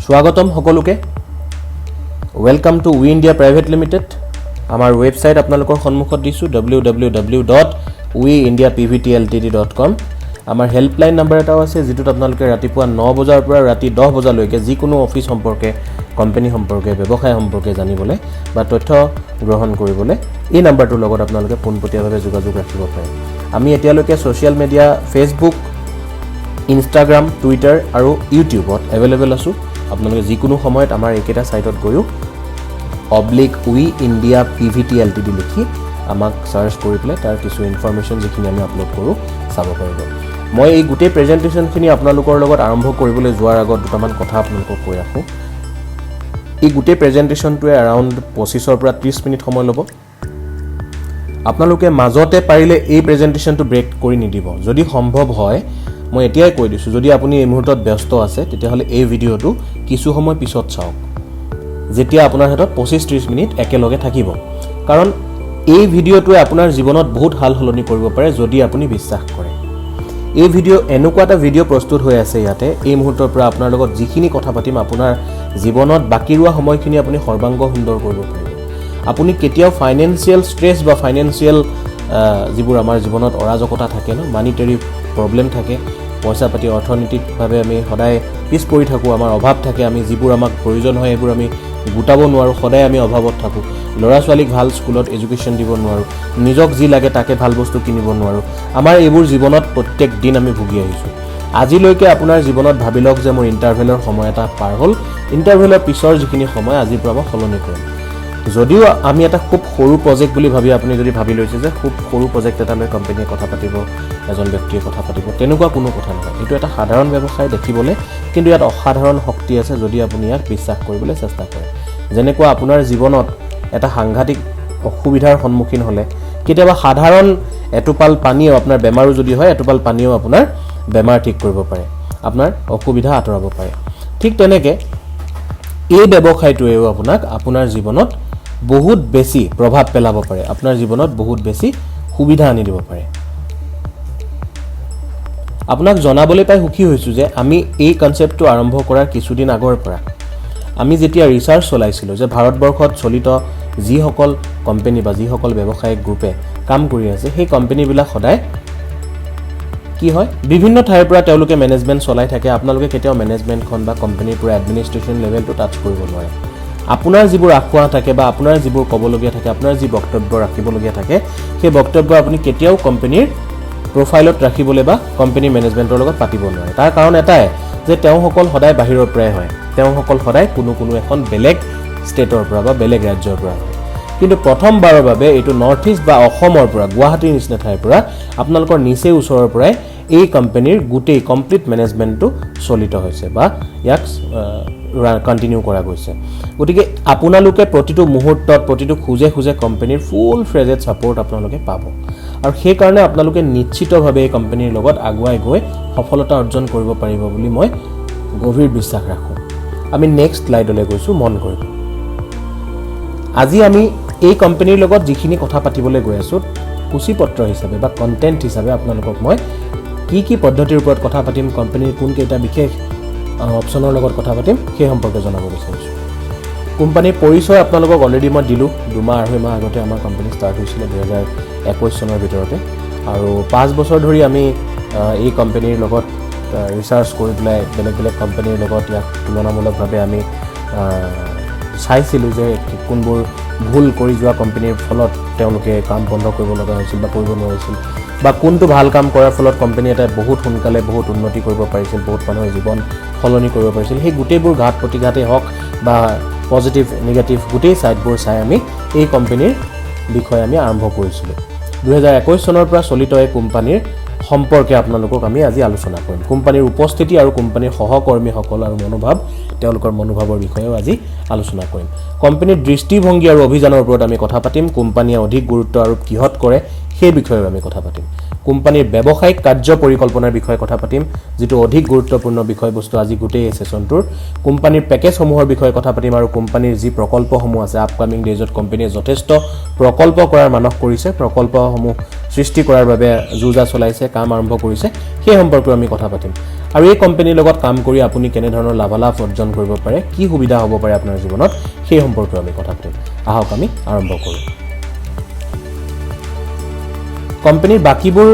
স্বাগতম সকলোকে welcome to we India private limited আমাৰ ওয়েবসাইট আপোনালোকৰ সন্মুখত দিছো www.weindiapvtltd.com আমাৰ হেল্পলাইন নম্বৰ এটাও আছে যেটোত আপোনালোকে ৰাতিপুৱা 9 বজাৰ পৰা ৰাতি 10 বজালৈকে যিকোনো অফিস সম্পৰ্কে কোম্পানী সম্পৰ্কে ব্যৱসায় সম্পৰ্কে জানিবলে বা তথ্য গ্ৰহণ কৰিবলে এই নম্বৰটোৰ লগত আপোনালোকে পোনপটীয়াভাৱে যোগাযোগ ৰাখিব পাৰে আমি এতিয়ালৈকে social media Facebook Instagram Twitter আৰু ইউটিউবত अवेलेबल আছো আপোনালোকে যিকোনো সময়ত আমাৰ একেটা সাইটত গৈও /India Pvt Ltd লিখি আমাক সাৰ্চ কৰি পেলাই তাৰ কিছু ইনফৰমেশন যিখিনি আমি আপলোড কৰো চাব পাৰিব মই এই গুটে প্ৰেজেন্টেশনখিনি আপোনালোকৰ লগত আৰম্ভ কৰিবলৈ যোৱাৰ আগত দুটামান কথা আপোনালোকক কৈ ৰাখো এই গুটে প্ৰেজেন্টেশনটোৱে अराउंड 25 ৰ পৰা 30 মিনিট সময় ল'ব আপোনালোকে মাজতে পাৰিলে এই প্ৰেজেন্টেশনটো ব্ৰেক কৰি নিদিব যদি সম্ভৱ হয় মই এতিয়াই কৈ দিছো যদি আপুনি এই মুহূৰ্তত ব্যস্ত আছে তেতিয়াহলে এই ভিডিওটো কিছু সময় পিছত চাওক যেতিয়া আপোনাৰ হাতত 25-30 মিনিট একেলগে থাকিব কাৰণ এই ভিডিওটোৱে আপোনাৰ জীৱনত বহুত হাল হলনি কৰিব পাৰে যদি আপুনি বিশ্বাস কৰে এই ভিডিও এনেকুৱা এটা ভিডিও প্ৰস্তুত হৈ আছে ইয়াতে এই মুহূৰ্তৰ পৰা আপোনাৰ লগত যিখিনি কথা পাতিম আপোনাৰ জীৱনত বাকি ৰুৱা সময়খিনি আপুনি সৰ্বাংগ সুন্দৰ কৰিব পাৰিব আপুনি কেতিয়াও ফাইনান্সিয়াল স্ট্ৰেছ বা ফাইনান্সিয়াল যিবোৰ আমাৰ জীৱনত অৰাজকতা থাকে ন মানিটাৰী প্ৰবলেম থাকে পইচা পাতি অৰ্থনৈতিকভাৱে আমি সদায় পিছ পৰি থাকো আমাৰ অভাৱ থাকে আমি যিবোৰ আমাক প্ৰয়োজন হয় এবোৰ আমি গুটাব নোৱাৰো সদায় আমি অভাৱত থাকো লৰা ছোৱালীক ভাল স্কুলত এডুকেশ্যন দিব নোৱাৰো নিজক যি লাগে তাকে ভাল বস্তু কিনিব নোৱাৰো আমাৰ এবোৰ জীৱনত প্ৰত্যেক দিন আমি ভুগি আহিছো আজিলৈকে আপোনাৰ জীৱনত ভাবিলক যে মোৰ ইন্টাৰভেলৰ সময় এটা পাৰ হ'ল ইন্টাৰভেলৰ পিছৰ যিখিনি সময় আজিৰ পৰা সলনি কৰিম যদিও আমি এটা খুব সৰু প্ৰজেক্ট বুলি ভাবি আপুনি যদি ভাবি লৈছে যে খুব সৰু প্ৰজেক্ট এটা লৈ কোম্পানীয়ে কথা পাতিব এজন ব্যক্তিয়ে কথা পাতিব তেনেকুৱা কোনো কথা নহয় এটো এটা সাধাৰণ ব্যৱসায় দেখিবলে কিন্তু ইয়াত অসাধাৰণ শক্তি আছে যদি আপুনি ইয়াক বিশ্বাস কৰিবলৈ চেষ্টা কৰে যেনেকুৱা আপোনাৰ জীৱনত এটা সাংঘাতিক অসুবিধাৰ সন্মুখীন হলে কেতিয়াবা সাধাৰণ এটোপাল পানীও আপোনাৰ বেমাৰো যদি হয় এটোপাল পানীও আপোনাৰ বেমাৰ ঠিক কৰিব পাৰে আপোনাৰ অসুবিধা আঁতৰাব পাৰে ঠিক তেনেকে এই ব্যৱসায়টোৱেও আপোনাক আপোনাৰ জীৱনত বহুত বেছি প্ৰভাৱ পেলাব পাৰে আপোনাৰ জীৱনত বহুত বেছি সুবিধা আনি দিব পাৰে আপোনাক জনাবলৈ পাই সুখী হৈছো যে আমি এই কনসেপ্টটো আৰম্ভ কৰাৰ কিছুদিন আগৰ পৰা আমি যেতিয়া ৰিসাৰ্চ চলাইছিলো যে ভাৰতবৰ্ষত চলিত যিসকল কোম্পানী বা যিসকল ব্যৱসায়িক গ্ৰুপে কাম কৰি আছে সেই কোম্পানীবিলাক সদায় কি হয় বিভিন্ন ঠাইৰ পৰা তেওঁলোকে মেনেজমেন্ট চলাই থাকে আপোনালোকে কেতিয়াও মেনেজমেন্টখন বা কোম্পানীৰ পৰা এডমিনিষ্ট্ৰেচন লেভেলটো টাচ কৰিব নোৱাৰে আপোনাৰ যিবোৰ আখোৱা থাকে বা আপোনাৰ যিবোৰ কবলগীয়া থাকে আপোনাৰ যি বক্তব্য ৰাখিবলগীয়া থাকে সেই বক্তব্য আপুনি কেতিয়াও কোম্পানীৰ প্ৰফাইলত ৰাখিবলৈ বা কোম্পানী মেনেজমেন্টৰ লগত পাতিব নোৱাৰে তাৰ কাৰণ এটাই যে তেওঁসকল সদায় বাহিৰৰ পৰাই হয় তেওঁসকল সদায় কোনো এখন বেলেগ ষ্টেটৰ পৰা বা বেলেগ ৰাজ্যৰ পৰা কিন্তু প্ৰথমবাৰৰ বাবে এটো নৰ্থ ইষ্ট বা অসমৰ পৰা গুৱাহাটীৰ নিচিনা ঠাইৰ পৰা আপোনালোকৰ নিচে ওচৰৰ পৰাই এই কোম্পানীৰ গুটেই কমপ্লিট মেনেজমেন্টটো চলিত হৈছে বা ইয়াক কন্টিনিউ কৰা গৈছে গতিকে আপোনালোকে প্ৰতিটো মুহূৰ্তত প্ৰতিটো খুজে খুজে কোম্পানীৰ ফুল ফ্ৰেজেড সাপোৰ্ট আপোনালোকে পাব আৰু সেই কাৰণে আপোনালোকে নিশ্চিতভাৱে এই কোম্পানীৰ লগত আগুৱাই গৈ সফলতা অৰ্জন কৰিব পাৰিব বুলি মই গভীৰ বিশ্বাস ৰাখো আমি নেক্সট স্লাইডলৈ গৈছো মন কৰিব আজি আমি এই কোম্পানীৰ লগত যিখিনি কথা পাতিবলৈ গৈ আছো কুচিপত্ৰ হিচাপে বা কন্টেন্ট হিচাপে আপোনালোকক মই কি পদ্ধতিৰ ওপৰত কথা পাতিম কোম্পানীৰ কোন কেইটা বিশেষ অপচনৰ লগত কথা পাতিম সেই সম্পৰ্কে জনাব বিচাৰিছো কোম্পানীৰ পৰিচয় আপোনালোকক অলৰেডি মই দিলো 2 মাহ 2.5 মাহ আগতে আমাৰ কোম্পানী ষ্টাৰ্ট হৈছিল 2021 চনৰ ভিতৰতে আৰু 5 বছৰ ধৰি আমি এই কোম্পানীৰ লগত ৰিসাৰ্চ কৰি পেলাই বেলেগ কোম্পানীৰ লগত ইয়াক তুলনামূলকভাৱে আমি চাইছিলো যে কোনবোৰ ভুল কৰি যোৱা কোম্পানীৰ ফলত তেওঁলোকে কাম বন্ধ কৰিব লগা হৈছিল বা কৰিব নোৱাৰিছিল বা কোনটো ভাল কাম কৰাৰ ফলত কোম্পানী এটা বহুত সোনকালে বহুত উন্নতি কৰিব পাৰিছিল বহুত মানুহৰ জীৱন সলনি কৰিব পাৰিছিল সেই গুটেইবোৰ ঘাট প্ৰতিঘাতে হওক বা পজিটিভ নেগেটিভ গুটেই সাইডবোৰ চাই আমি এই কোম্পানীৰ বিষয়ে আমি আৰম্ভ কৰিছিলো 2021 চনৰ পৰা চলিত এই কোম্পানীৰ সম্পৰ্কে আপোনালোকক আমি আজি আলোচনা কৰিম কোম্পানীৰ উপস্থিতি আৰু কোম্পানীৰ সহকৰ্মীসকল আৰু মনোভাৱ তেওঁলোকৰ মনোভাৱৰ বিষয়েও আজি আলোচনা কৰিম কোম্পানীৰ দৃষ্টিভংগী আৰু অভিযানৰ ওপৰত আমি কথা পাতিম কোম্পানীয়ে অধিক গুৰুত্ব আৰু কিহত কৰে সেই বিষয়ে আমি কথা পাতিম কোম্পানীৰ ব্যৱসায়িক কাৰ্য পৰিকল্পনাৰ বিষয়ে কথা পাতিম যেটো অধিক গুৰুত্বপূৰ্ণ বিষয়বস্তু আজি গোটেই সেশনটোৰ কোম্পানীৰ পেকেজসমূহৰ বিষয়ে কথা পাতিম আৰু কোম্পানীৰ যি প্ৰকল্পসমূহ আছে আপকামিং ডেজত কোম্পানীয়ে যথেষ্ট প্ৰকল্প কৰাৰ মানস কৰিছে প্ৰকল্পসমূহ সৃষ্টি কৰাৰ বাবে যুজা চলাইছে কাম আৰম্ভ কৰিছে সেই সম্পৰ্কে আমি কথা পাতিম আৰু এই কোম্পানীৰ লগত কাম কৰি আপুনি কেনে ধৰণৰ লাভালাভ অৰ্জন কৰিব পাৰে কি সুবিধা হ'ব পাৰে আপোনাৰ জীৱনত সেই সম্পৰ্কে আমি কথা পাতিম আহক আমি আৰম্ভ কৰো কোম্পানীৰ বাকিবোৰ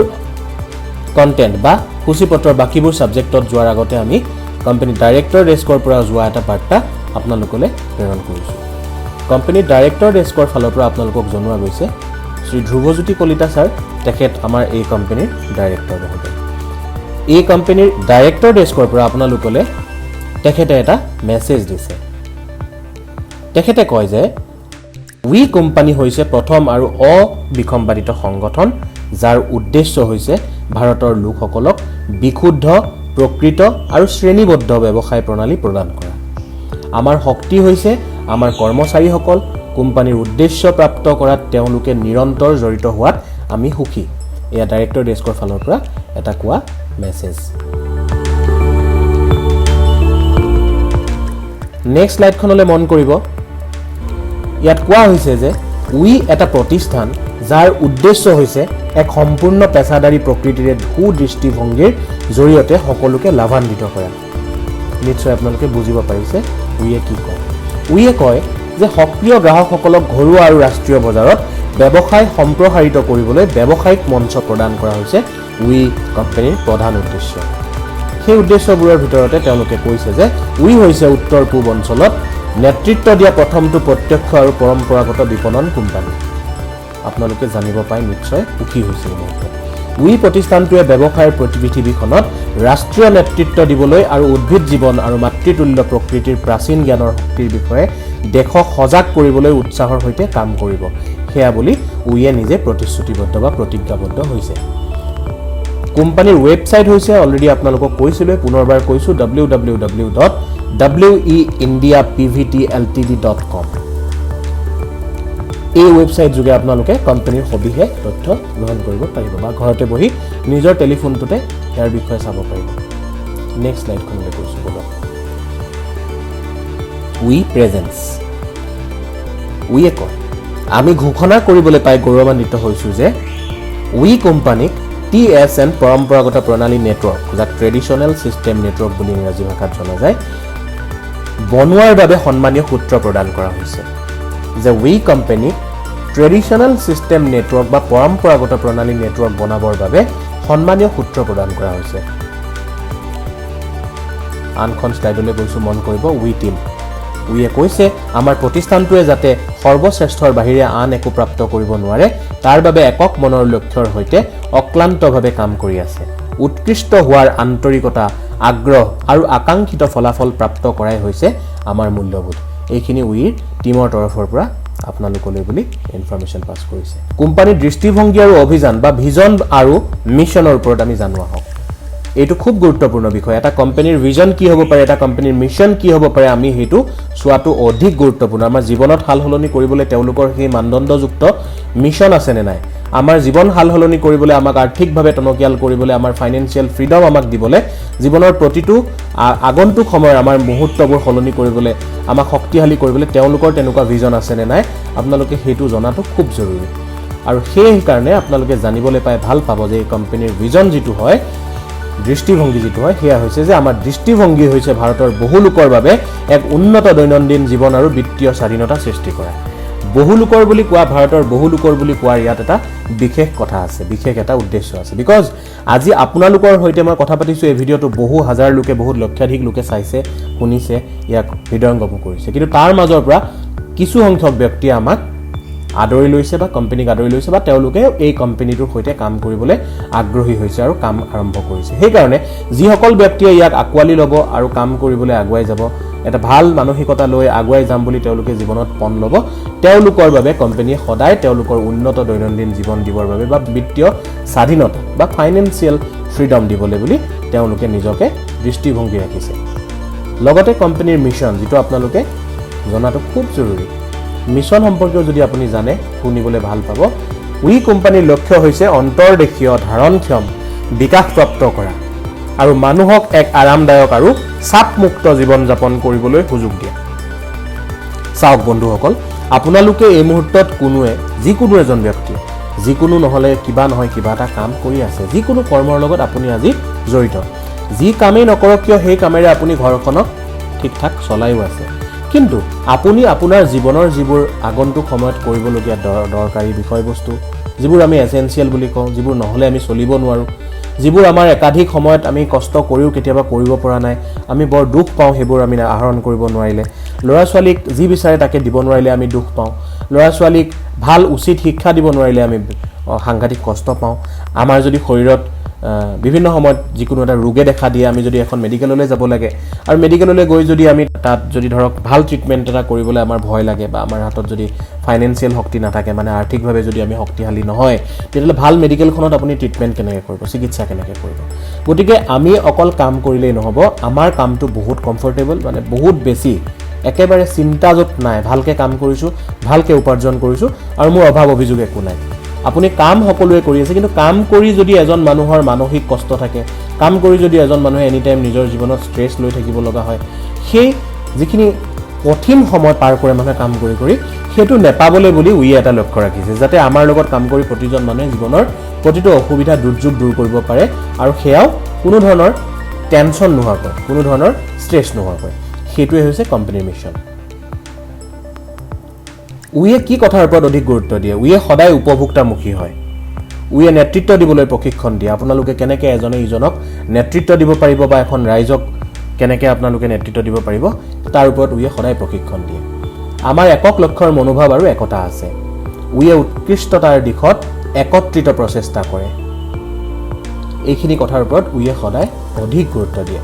কন্টেন্ট বা সূচীপত্ৰৰ বাকিবোৰ সাবজেক্টত যোৱাৰ আগতে আমি কোম্পানী ডাইৰেক্টৰ ডেস্কৰ পৰা যোৱা এটা বাৰ্তা আপোনালোকলৈ প্ৰেৰণ কৰিছো কোম্পানীৰ ডাইৰেক্টৰ ডেস্কৰ ফালৰ পৰা আপোনালোকক জনোৱা গৈছে শ্ৰী ধ্ৰুৱজ্যোতি কলিতা স্যাৰ তেখেত আমাৰ এই কোম্পানীৰ ডাইৰেক্টৰ মহোদয় এই কোম্পানীৰ ডাইৰেক্টৰ ডেস্কৰ পৰা আপোনালোকলৈ তেখেতে এটা মেছেজ দিছে তেখেতে কয় যে উই কোম্পানী হৈছে প্ৰথম আৰু অবিসম্বাদিত সংগঠন যাৰ উদ্দেশ্য হৈছে ভাৰতৰ লোকসকলক বিশুদ্ধ প্ৰকৃত আৰু শ্ৰেণীবদ্ধ ব্যৱসায় প্ৰণালী প্ৰদান কৰা আমাৰ শক্তি হৈছে আমাৰ কৰ্মচাৰীসকল কোম্পানীৰ উদ্দেশ্য প্ৰাপ্ত কৰাত তেওঁলোকে নিৰন্তৰ জড়িত হোৱাত আমি সুখী এয়া ডাইৰেক্টৰ ডেস্কৰ ফালৰ পৰা এটা কোৱা মেছেজ নেক্সট স্লাইডখনলৈ মন কৰিব ইয়াত কোৱা হৈছে যে উই এটা প্ৰতিষ্ঠান যাৰ উদ্দেশ্য হৈছে এক সম্পূৰ্ণ পেছাদাৰী প্ৰকৃতিৰে দৃষ্টিভংগীৰ জৰিয়তে সকলোকে লাভান্বিত কৰা নিশ্চয় আপোনালোকে বুজিব পাৰিছে উইয়ে কি কয় উইয়ে কয় যে সক্ৰিয় গ্ৰাহকসকলক ঘৰুৱা আৰু ৰাষ্ট্ৰীয় বজাৰত ব্যৱসায় সম্প্ৰসাৰিত কৰিবলৈ ব্যৱসায়িক মঞ্চ প্ৰদান কৰা হৈছে উই কোম্পানীৰ প্ৰধান উদ্দেশ্য সেই উদ্দেশ্যবোৰৰ ভিতৰতে তেওঁলোকে কৈছে যে উই হৈছে উত্তৰ পূব অঞ্চলত নেতৃত্ব দিয়া প্ৰথমটো প্ৰত্যক্ষ আৰু পৰম্পৰাগত বিপণন কোম্পানী আপোনালোকে জানিব পাই নিশ্চয় সুখী হৈছে উই প্ৰতিষ্ঠানটোৱে ব্যৱসায়ৰ পৃথিৱীখনত ৰাষ্ট্ৰীয় নেতৃত্ব দিবলৈ আৰু উদ্ভিদ জীৱন আৰু মাতৃতুল্য প্ৰকৃতিৰ প্ৰাচীন জ্ঞানৰ শক্তিৰ বিষয়ে দেশক সজাগ কৰিবলৈ উৎসাহৰ সৈতে কাম কৰিব সেয়া বুলি উইয়ে নিজে প্ৰতিশ্ৰুতিবদ্ধ বা প্ৰতিজ্ঞাবদ্ধ হৈছে কোম্পানীৰ ৱেবছাইট হৈছে অলৰেডি আপোনালোকক কৈছিলোঁ পুনৰবাৰ কৈছোঁ www.indiapvtltd.com এই ৱেবছাইট যোগে আপোনালোকে কোম্পানীৰ সবিশেষ তথ্য গ্ৰহণ কৰিব পাৰিব বা ঘৰতে বহি নিজৰ টেলিফোনটোতে ইয়াৰ বিষয়ে চাব পাৰিব নেক্সট স্লাইডখনলৈ কৈছোঁ বলক উই প্ৰেজেন্স উইয়ে কয় আমি ঘোষণা কৰিবলৈ পাই গৌৰৱান্বিত হৈছোঁ যে উই কোম্পানীক TSN পৰম্পৰাগত প্ৰণালী নেটৱৰ্ক যাক ট্ৰেডিশ্যনেল চিষ্টেম নেটৱৰ্ক বুলি ইংৰাজী ভাষাত জনা যায় বনোৱাৰ বাবে সন্মানীয় সূত্ৰ প্ৰদান কৰা হৈছে যে উই কোম্পানী ট্ৰেডিশ্যনেল চিষ্টেম নেটৱৰ্ক বা পৰম্পৰাগত প্ৰণালী নেটৱৰ্ক বনাবৰ বাবে সন্মানীয় সূত্ৰ প্ৰদান কৰা হৈছে আনখন স্লাইডলৈ গৈছোঁ মন কৰিব উই টিম উইয়ে কৈছে আমাৰ প্ৰতিষ্ঠানটোৱে যাতে সৰ্বশ্ৰেষ্ঠৰ বাহিৰে আন একো প্ৰাপ্ত কৰিব নোৱাৰে তাৰ বাবে একক মনৰ লক্ষ্যৰ সৈতে অক্লান্তভাৱে কাম কৰি আছে উৎকৃষ্ট হোৱাৰ আন্তৰিকতা আগ্ৰহ আৰু আকাংক্ষিত ফলাফল প্ৰাপ্ত কৰাই হৈছে আমাৰ মূল্যবোধ এইখিনি উইৰ টিমৰ তৰফৰ পৰা আপোনালোকলৈ বুলি ইনফৰমেশ্যন পাছ কৰিছে কোম্পানীৰ দৃষ্টিভংগী আৰু অভিযান বা ভিজন আৰু মিছনৰ ওপৰত আমি জানো আহক এইটো খুব গুৰুত্বপূৰ্ণ বিষয় এটা কোম্পানীৰ ভিজন কি হ'ব পাৰে এটা কোম্পানীৰ মিছন কি হ'ব পাৰে আমি হেতু সোৱাটো অধিক গুৰুত্বপূৰ্ণ আমাৰ জীৱনত হালহলনি কৰিবলৈ তেওঁলোকৰ সেই মানদণ্ডযুক্ত মিছন আছে নে নাই আমাৰ জীৱন হালহলনি কৰিবলৈ আমাক আৰ্থিকভাৱে টনকিয়াল কৰিবলৈ আমাৰ ফাইনান্সিয়েল ফ্ৰীডম আমাক দিবলৈ জীৱনৰ প্ৰতিটো আগন্তুক সময়ৰ আমাৰ মুহূৰ্তবোৰ সলনি কৰিবলৈ আমাক শক্তিশালী কৰিবলৈ তেওঁলোকৰ তেনেকুৱা ভিজন আছে নে নাই আপোনালোকে হেতু জনাটো খুব জৰুৰী আৰু সেই কাৰণে আপোনালোকে জানিবলৈ পাই ভাল পাব যে এই কোম্পানীৰ ভিজন যেটো হয় দৃষ্টিভংগী যেটো হয় হেয়া হৈছে যে আমাৰ দৃষ্টিভংগী হৈছে ভাৰতৰ বহু লোকৰ বাবে এক উন্নত দৈনন্দিন জীৱন আৰু বিত্তীয় স্বাধীনতা সৃষ্টি কৰা বহু লোকৰ বুলি কোৱা ভাৰতৰ বহু লোকৰ বুলি কোৱাৰ ইয়াত এটা বিশেষ কথা আছে বিশেষ এটা উদ্দেশ্য আছে বিকজ আজি আপোনালোকৰ হৈতে মই কথা পাতিছো এই ভিডিওটো বহু হাজাৰ লোকে বহুত লক্ষাধিক লোকে চাইছে শুনিছে ইয়াক হৃদয়ংগম কৰিছে কিন্তু তাৰ মাজৰ পৰা কিছু সংখ্যক ব্যক্তি আমাক আদৰি লৈছে বা কোম্পানীক আদৰি লৈছে বা তেওঁলোকে এই কোম্পানীটোৰ সৈতে কাম কৰিবলৈ আগ্ৰহী হৈছে আৰু কাম আৰম্ভ কৰিছে সেই কাৰণে যি সকল ব্যক্তিয়ে ইয়াক আকোৱালি ল'ব আৰু কাম কৰিবলৈ আগুৱাই যাব এটা ভাল মানসিকতা লৈ আগুৱাই যাম বুলি তেওঁলোকে জীৱনত পণ ল'ব তেওঁলোকৰ বাবে কোম্পানীয়ে সদায় তেওঁলোকৰ উন্নত দৈনন্দিন জীৱন দিবৰ বাবে বা বিত্তীয় স্বাধীনতা বা ফাইনান্সিয়েল ফ্ৰীডম দিবলৈ বুলি তেওঁলোকে নিজকে দৃষ্টিভংগী ৰাখিছে লগতে কোম্পানীৰ মিছন যেটো আপোনালোকে জনাটো খুব জৰুৰী মিছন সম্পৰ্কে যদি আপুনি জানে শুনিবলৈ ভাল পাব উই কোম্পানীৰ লক্ষ্য হৈছে অন্তৰ্দেশীয় ধাৰণক্ষম বিকাশপ্ৰাপ্ত কৰা আৰু মানুহক এক আৰামদায়ক আৰু চাপমুক্ত জীৱন যাপন কৰিবলৈ সুযোগ দিয়া। চাওক বন্ধুসকল, আপোনালোকে এই মুহূৰ্তত যিকোনো এজন ব্যক্তি যিকোনো নহ'লে কিবা নহয় কিবা এটা কাম কৰি আছে, যিকোনো কৰ্মৰ লগত আপুনি আজি জড়িত। যি কামেই নকৰক কিয় সেই কামেৰে আপুনি ঘৰখনক ঠিক ঠাক চলাইও আছে, কিন্তু আপুনি আপোনাৰ জীৱনৰ যিবোৰ আগন্তুক সময়ত কৰিবলগীয়া দৰকাৰী বিষয়বস্তু, যিবোৰ আমি এছেঞ্চিয়েল বুলি কওঁ, যিবোৰ নহ'লে আমি চলিব নোৱাৰোঁ, যিবোৰ আমাৰ একাধিক সময়ত আমি কষ্ট কৰিও কেতিয়াবা কৰিব পৰা নাই, আমি বৰ দুখ পাওঁ সেইবোৰ আমি আহৰণ কৰিব নোৱাৰিলে, ল'ৰা ছোৱালীক যি বিচাৰে তাকে দিব নোৱাৰিলে আমি দুখ পাওঁ, ল'ৰা ছোৱালীক ভাল উচিত শিক্ষা দিব নোৱাৰিলে আমি সাংঘাতিক কষ্ট পাওঁ। আমাৰ যদি শৰীৰত বিভিন্ন সময়ত যিকোনো এটা ৰোগে দেখা দিয়ে, আমি যদি এখন মেডিকেললৈ যাব লাগে আৰু মেডিকেললৈ গৈ যদি আমি তাত যদি ধৰক ভাল ট্ৰিটমেণ্ট এটা কৰিবলৈ আমাৰ ভয় লাগে বা আমাৰ হাতত যদি ফাইনেন্সিয়েল শক্তি নাথাকে, মানে আৰ্থিকভাৱে যদি আমি শক্তিশালী নহয়, তেতিয়াহ'লে ভাল মেডিকেলখনত আপুনি ট্ৰিটমেণ্ট কেনেকৈ কৰিব, চিকিৎসা কেনেকৈ কৰিব। গতিকে আমি অকল কাম কৰিলেই নহ'ব, আমাৰ কামটো বহুত কমফৰ্টেবল, মানে বহুত বেছি একেবাৰে চিন্তাযুত নাই, ভালকৈ কাম কৰিছোঁ, ভালকৈ উপাৰ্জন কৰিছোঁ আৰু মোৰ অভাৱ অভিযোগ একো নাই। আপুনি কাম সকলোৱে কৰি আছে, কিন্তু কাম কৰি যদি এজন মানুহৰ মানসিক কষ্ট থাকে, কাম কৰি যদি এজন মানুহে এনি টাইম নিজৰ জীৱনত ষ্ট্ৰেছ লৈ থাকিব লগা হয়, সেই যিখিনি কঠিন সময় পাৰ কৰে মানুহে কাম কৰি কৰি, সেইটো নেপাবলৈ বুলি উইয়ে এটা লক্ষ্য ৰাখিছে, যাতে আমাৰ লগত কাম কৰি প্ৰতিজন মানুহে জীৱনৰ প্ৰতিটো অসুবিধা দুৰ্যোগ দূৰ কৰিব পাৰে আৰু সেয়াও কোনো ধৰণৰ টেনশ্যন নোহোৱাকৈ, কোনো ধৰণৰ ষ্ট্ৰেছ নোহোৱাকৈ। সেইটোৱে হৈছে কোম্পানীৰ মিছন। উইয়ে কি কথাৰ ওপৰত অধিক গুৰুত্ব দিয়ে? উইয়ে সদায় উপভোক্তামুখী হয়। উইয়ে নেতৃত্ব দিবলৈ প্ৰশিক্ষণ দিয়ে। আপোনালোকে কেনেকৈ এজনে ইজনক নেতৃত্ব দিব পাৰিব বা এখন ৰাইজক কেনেকৈ আপোনালোকে নেতৃত্ব দিব পাৰিব, তাৰ ওপৰত উইয়ে সদায় প্ৰশিক্ষণ দিয়ে। আমাৰ একক লক্ষ্যৰ মনোভাৱ আৰু একতা আছে। উইয়ে উৎকৃষ্টতাৰ দিশত একত্ৰিত প্ৰচেষ্টা কৰে। এইখিনি কথাৰ ওপৰত উইয়ে সদায় অধিক গুৰুত্ব দিয়ে।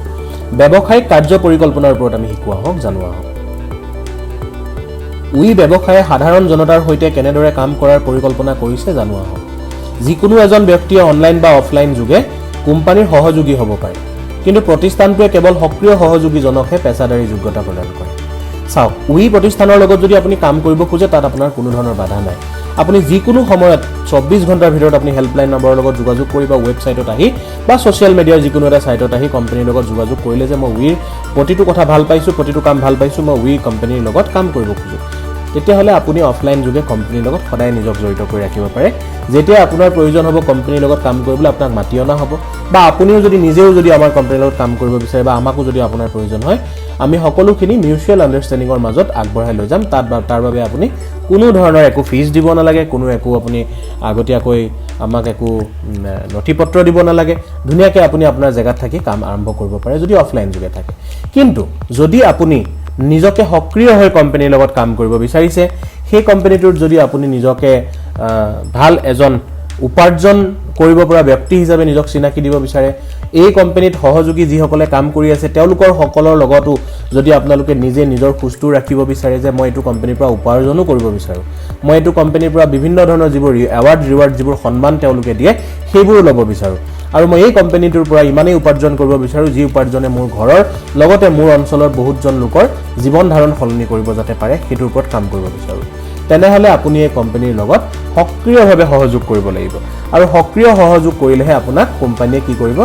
ব্যৱসায়িক কাৰ্য পৰিকল্পনাৰ ওপৰত আমি শিকোৱা হওক, জানোৱা হওক। উই ব্যৱসায়ে সাধাৰণ জনতাৰ সৈতে কেনেদৰে কাম কৰাৰ পৰিকল্পনা কৰিছে জানোৱা হওক। যিকোনো এজন ব্যক্তিয়ে অনলাইন বা অফলাইন যোগে কোম্পানীৰ সহযোগী হ'ব পাৰে, কিন্তু প্ৰতিষ্ঠানটোৱে কেৱল সক্ৰিয় সহযোগীজনকহে পেছাদাৰী যোগ্যতা প্ৰদান কৰে। চাওক, উই প্ৰতিষ্ঠানৰ লগত যদি আপুনি কাম কৰিব খোজে, তাত আপোনাৰ কোনো ধৰণৰ বাধা নাই। আপুনি যিকোনো সময়ত 24 ঘণ্টাৰ ভিতৰত আপুনি হেল্পলাইন নম্বৰৰ লগত যোগাযোগ কৰি বা ৱেবছাইটত আহি বা ছ'চিয়েল মিডিয়াৰ যিকোনো এটা ছাইটত আহি কোম্পানীৰ লগত যোগাযোগ কৰিলে যে মই উইৰ প্ৰতিটো কথা ভাল পাইছোঁ, প্ৰতিটো কাম ভাল পাইছোঁ, মই উই কোম্পানীৰ লগত কাম কৰিব খোজোঁ, তেতিয়াহ'লে আপুনি অফলাইন যোগে কোম্পানীৰ লগত সদায় নিজক জড়িত কৰি ৰাখিব পাৰে। যেতিয়া আপোনাৰ প্ৰয়োজন হ'ব কোম্পানীৰ লগত কাম কৰিবলৈ, আপোনাক মাতি অনা হ'ব, বা আপুনিও নিজেও যদি আমাৰ কোম্পানীৰ লগত কাম কৰিব বিচাৰে বা আমাকো যদি আপোনাৰ প্ৰয়োজন হয়, আমি সকলোখিনি মিউচুৱেল আণ্ডাৰষ্টেণ্ডিঙৰ মাজত আগবঢ়াই লৈ যাম। তাৰ বাবে আপুনি কোনো ধৰণৰ একো ফিজ দিব নালাগে, আপুনি আগতীয়াকৈ আমাক একো নথি পত্ৰ দিব নালাগে। ধুনীয়াকৈ আপুনি আপোনাৰ জেগাত থাকি কাম আৰম্ভ কৰিব পাৰে যদি অফলাইন যোগে থাকে। কিন্তু যদি আপুনি নিজকে সক্ৰিয় হৈ কোম্পানীৰ লগত কাম কৰিব বিচাৰিছে, সেই কোম্পানীটোত যদি আপুনি নিজকে ভাল এজন উপাৰ্জন কৰিব পৰা ব্যক্তি হিচাপে নিজক চিনাকি দিব বিচাৰে, এই কোম্পানীত সহযোগী যিসকলে কাম কৰি আছে তেওঁলোকৰ সকলৰ লগতো যদি আপোনালোকে নিজে নিজৰ খোজটো ৰাখিব বিচাৰে যে মই এইটো কোম্পানীৰ পৰা উপাৰ্জনো কৰিব বিচাৰোঁ, মই এইটো কোম্পানীৰ পৰা বিভিন্ন ধৰণৰ যিবোৰ এৱাৰ্ড ৰিৱাৰ্ড, যিবোৰ সন্মান তেওঁলোকে দিয়ে সেইবোৰো ল'ব বিচাৰোঁ, আৰু মই এই কোম্পানীটোৰ পৰা ইমানেই উপাৰ্জন কৰিব বিচাৰোঁ যি উপাৰ্জনে মোৰ ঘৰৰ লগতে মোৰ অঞ্চলৰ বহুতজন লোকৰ জীৱন ধাৰণ সলনি কৰিব যাতে পাৰে, সেইটোৰ ওপৰত কাম কৰিব বিচাৰোঁ, তেনেহ'লে আপুনি এই কোম্পানীৰ লগত সক্ৰিয়ভাৱে সহযোগ কৰিব লাগিব। আৰু সক্ৰিয় সহযোগ কৰিলেহে আপোনাক কোম্পানীয়ে কি কৰিব,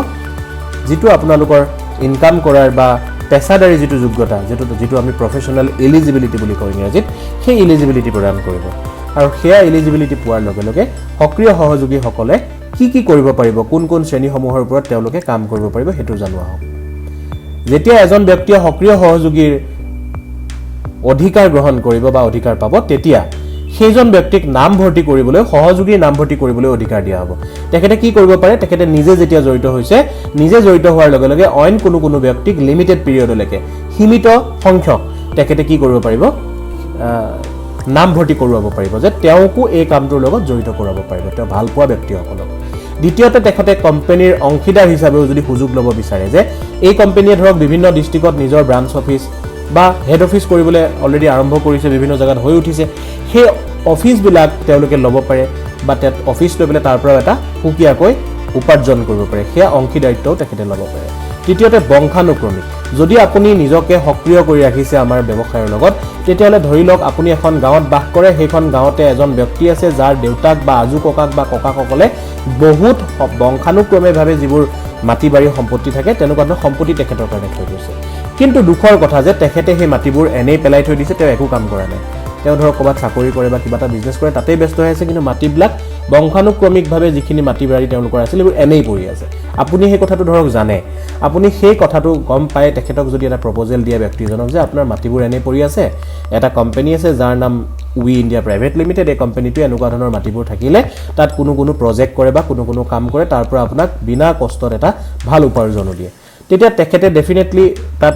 যিটো আপোনালোকৰ ইনকাম কৰাৰ বা পেছাদাৰী যিটো যোগ্যতা, যিটো আমি প্ৰফেশ্যনেল এলিজিবিলিটি বুলি কওঁ ইংৰাজীত, সেই এলিজিবিলিটি প্ৰদান কৰিব। আৰু সেয়া এলিজিবিলিটি পোৱাৰ লগে লগে সক্ৰিয় সহযোগীসকলে কি কৰিব পাৰিব, কোন শ্ৰেণীসমূহৰ ওপৰত তেওঁলোকে কাম কৰিব পাৰিব, সেইটো জনোৱা হওক। যেতিয়া এজন ব্যক্তিয়ে সক্ৰিয় সহযোগীৰ অধিকাৰ গ্ৰহণ কৰিব বা অধিকাৰ পাব, তেতিয়া সেইজন ব্যক্তিক নামভৰ্তি কৰিবলৈ, সহযোগীৰ নামভৰ্তি কৰিবলৈ অধিকাৰ দিয়া হ'ব। তেখেতে কি কৰিব পাৰে, তেখেতে নিজে যেতিয়া জড়িত হৈছে, নিজে জড়িত হোৱাৰ লগে লগে অইন কোনো ব্যক্তিক লিমিটেড পিৰিয়ডলৈকে, সীমিত সংখ্যক তেখেতে কি কৰিব পাৰিব, নামভৰ্তি কৰোৱাব পাৰিব, যে তেওঁকো এই কামটোৰ লগত জড়িত কৰাব পাৰিব, তেওঁ ভাল পোৱা ব্যক্তিসকলক। দ্বিতীয়তে, তেখেতে কোম্পানীৰ অংশীদাৰ হিচাপেও যদি সুযোগ ল'ব বিচাৰে, যে এই কোম্পানীয়ে ধৰক বিভিন্ন ডিষ্ট্ৰিক্টত নিজৰ ব্ৰাঞ্চ অফিচ বা হেড অফিচ কৰিবলৈ অলৰেডি আৰম্ভ কৰিছে, বিভিন্ন জেগাত হৈ উঠিছে, সেই অফিচবিলাক তেওঁলোকে ল'ব পাৰে বা তাত অফিচ লৈ পেলাই তাৰ পৰাও এটা সুকীয়াকৈ উপাৰ্জন কৰিব পাৰে, সেয়া অংশীদাৰিত্বও তেখেতে ল'ব পাৰে। তৃতীয়তে, বংশানুক্ৰমিক, যদি আপুনি নিজকে সক্ৰিয় কৰি ৰাখিছে আমাৰ ব্যৱসায়ৰ লগত তেতিয়াহ'লে ধৰি লওক আপুনি এখন গাঁৱত বাস কৰে সেইখন গাঁৱতে এজন ব্যক্তি আছে যাৰ দেউতাক বা আজু ককাক বা ককাসকলে বহুত বংশানুক্ৰমেভাৱে যিবোৰ মাটি বাৰী সম্পত্তি থাকে তেনেকুৱা ধৰণৰ সম্পত্তি তেখেতৰ কাৰণে থৈ গৈছে কিন্তু দুখৰ কথা যে তেখেতে সেই মাটিবোৰ এনেই পেলাই থৈ দিছে তেওঁ একো কাম কৰা নাই তেওঁ ধৰক ক'ৰবাত চাকৰি কৰে বা কিবা এটা বিজনেছ কৰে তাতেই ব্যস্ত হৈ আছে কিন্তু মাটিবিলাক বংশানুক্ৰমিকভাৱে যিখিনি মাটি বাৰী তেওঁলোকৰ আছিল এইবোৰ এনেই পৰি আছে আপুনি সেই কথাটো ধৰক জানে আপুনি সেই কথাটো গম পায় তেখেতক যদি এটা প্ৰপ'জেল দিয়ে ব্যক্তিজনক যে আপোনাৰ মাটিবোৰ এনেই পৰি আছে এটা কোম্পানী আছে যাৰ নাম উই ইণ্ডিয়া প্ৰাইভেট লিমিটেড এই কোম্পানীটো এনেকুৱা ধৰণৰ মাটিবোৰ থাকিলে তাত কোনো প্ৰজেক্ট কৰে বা কোনো কাম কৰে তাৰ পৰা আপোনাক বিনা কষ্টত এটা ভাল উপাৰ্জনো দিয়ে তেতিয়া তেখেতে ডেফিনেটলি তাত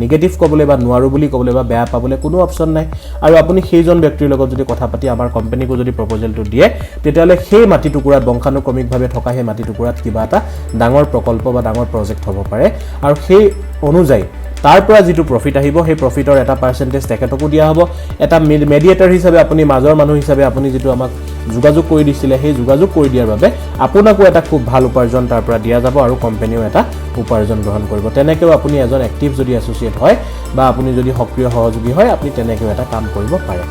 নিগেটিভ ক'বলৈ বা নোৱাৰো বুলি ক'বলৈ বা বেয়া পাবলৈ কোনো অপশ্যন নাই আৰু আপুনি সেইজন ব্যক্তিৰ লগত যদি কথা পাতি আমাৰ কোম্পানীকো যদি প্ৰপ'জেলটো দিয়ে তেতিয়াহ'লে সেই মাটি টুকুৰাত বংশানুক্ৰমিকভাৱে থকা সেই মাটি টুকুৰাত কিবা এটা ডাঙৰ প্ৰকল্প বা ডাঙৰ প্ৰজেক্ট হ'ব পাৰে আৰু সেই অনুযায়ী তাৰ পৰা যিটো প্ৰফিট আহিব সেই প্ৰফিটৰ এটা পাৰ্চেন্টেজ তেখেতকো দিয়া হ'ব এটা মেডিয়েটৰ হিচাপে আপুনি মাজৰ মানুহ হিচাপে আপুনি যিটো আমাক যোগাযোগ কৰি দিছিলে সেই যোগাযোগ কৰি দিয়াৰ বাবে আপোনাকো এটা খুব ভাল উপাৰ্জন তাৰ পৰা দিয়া যাব আৰু কোম্পানীও এটা উপাৰ্জন গ্ৰহণ কৰিব তেনেকৈও আপুনি এজন এক্টিভ যদি এছ'চিয়েট হয় বা আপুনি যদি সক্ৰিয় সহযোগী হয় আপুনি তেনেকৈও এটা কাম কৰিব পাৰে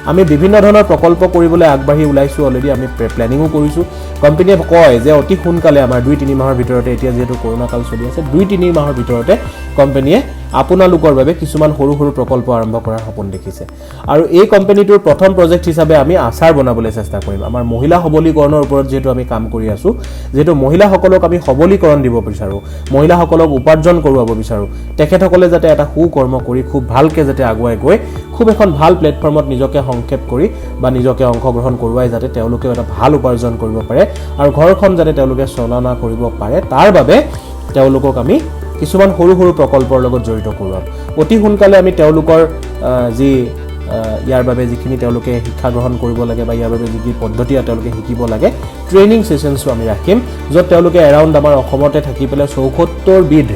আমি বিভিন্ন ধৰণৰ প্ৰকল্প কৰিবলৈ আগবাঢ়ি ওলাইছোঁ অলৰেডি আমি প্লেনিঙো কৰিছোঁ কোম্পানীয়ে কয় যে অতি সোনকালে আমাৰ 2-3 মাহৰ ভিতৰতে এতিয়া যিহেতু কৰোণা কাল চলি আছে 2-3 মাহৰ ভিতৰতে কোম্পানীয়ে আপোনালোকৰ বাবে কিছুমান সৰু প্ৰকল্প আৰম্ভ কৰাৰ সপোন দেখিছে আৰু এই কোম্পানীটোৰ প্ৰথম প্ৰজেক্ট হিচাপে আমি আচাৰ বনাবলৈ চেষ্টা কৰিম আমাৰ মহিলা সবলীকৰণৰ ওপৰত যেটো আমি কাম কৰি আছো যেটো মহিলাসকলক আমি সবলীকৰণ দিব বিচাৰো মহিলাসকলক উপাৰ্জন কৰোৱাব বিচাৰো তেখেতসকলে যাতে এটা সুকৰ্ম কৰি খুব ভালকে যাতে আগুৱাই গৈ খুব এখন ভাল প্লেটফৰ্মত নিজকে সংক্ষেপ কৰি বা নিজকে অংশগ্ৰহণ কৰোৱাই যাতে তেওঁলোকে এটা ভাল উপাৰ্জন কৰিব পাৰে আৰু ঘৰখন যাতে তেওঁলোকে চলনা কৰিব পাৰে তাৰ বাবে তেওঁলোকক আমি কিছুমান সৰু প্ৰকল্পৰ লগত জড়িত কৰোৱাম অতি সোনকালে আমি তেওঁলোকৰ যি ইয়াৰ বাবে যিখিনি তেওঁলোকে শিক্ষা গ্ৰহণ কৰিব লাগে বা ইয়াৰ বাবে যি পদ্ধতি তেওঁলোকে শিকিব লাগে ট্ৰেইনিং সেশনছো আমি ৰাখিম য'ত তেওঁলোকে এৰাউণ্ড আমাৰ অসমতে থাকি পেলাই 74 বিধ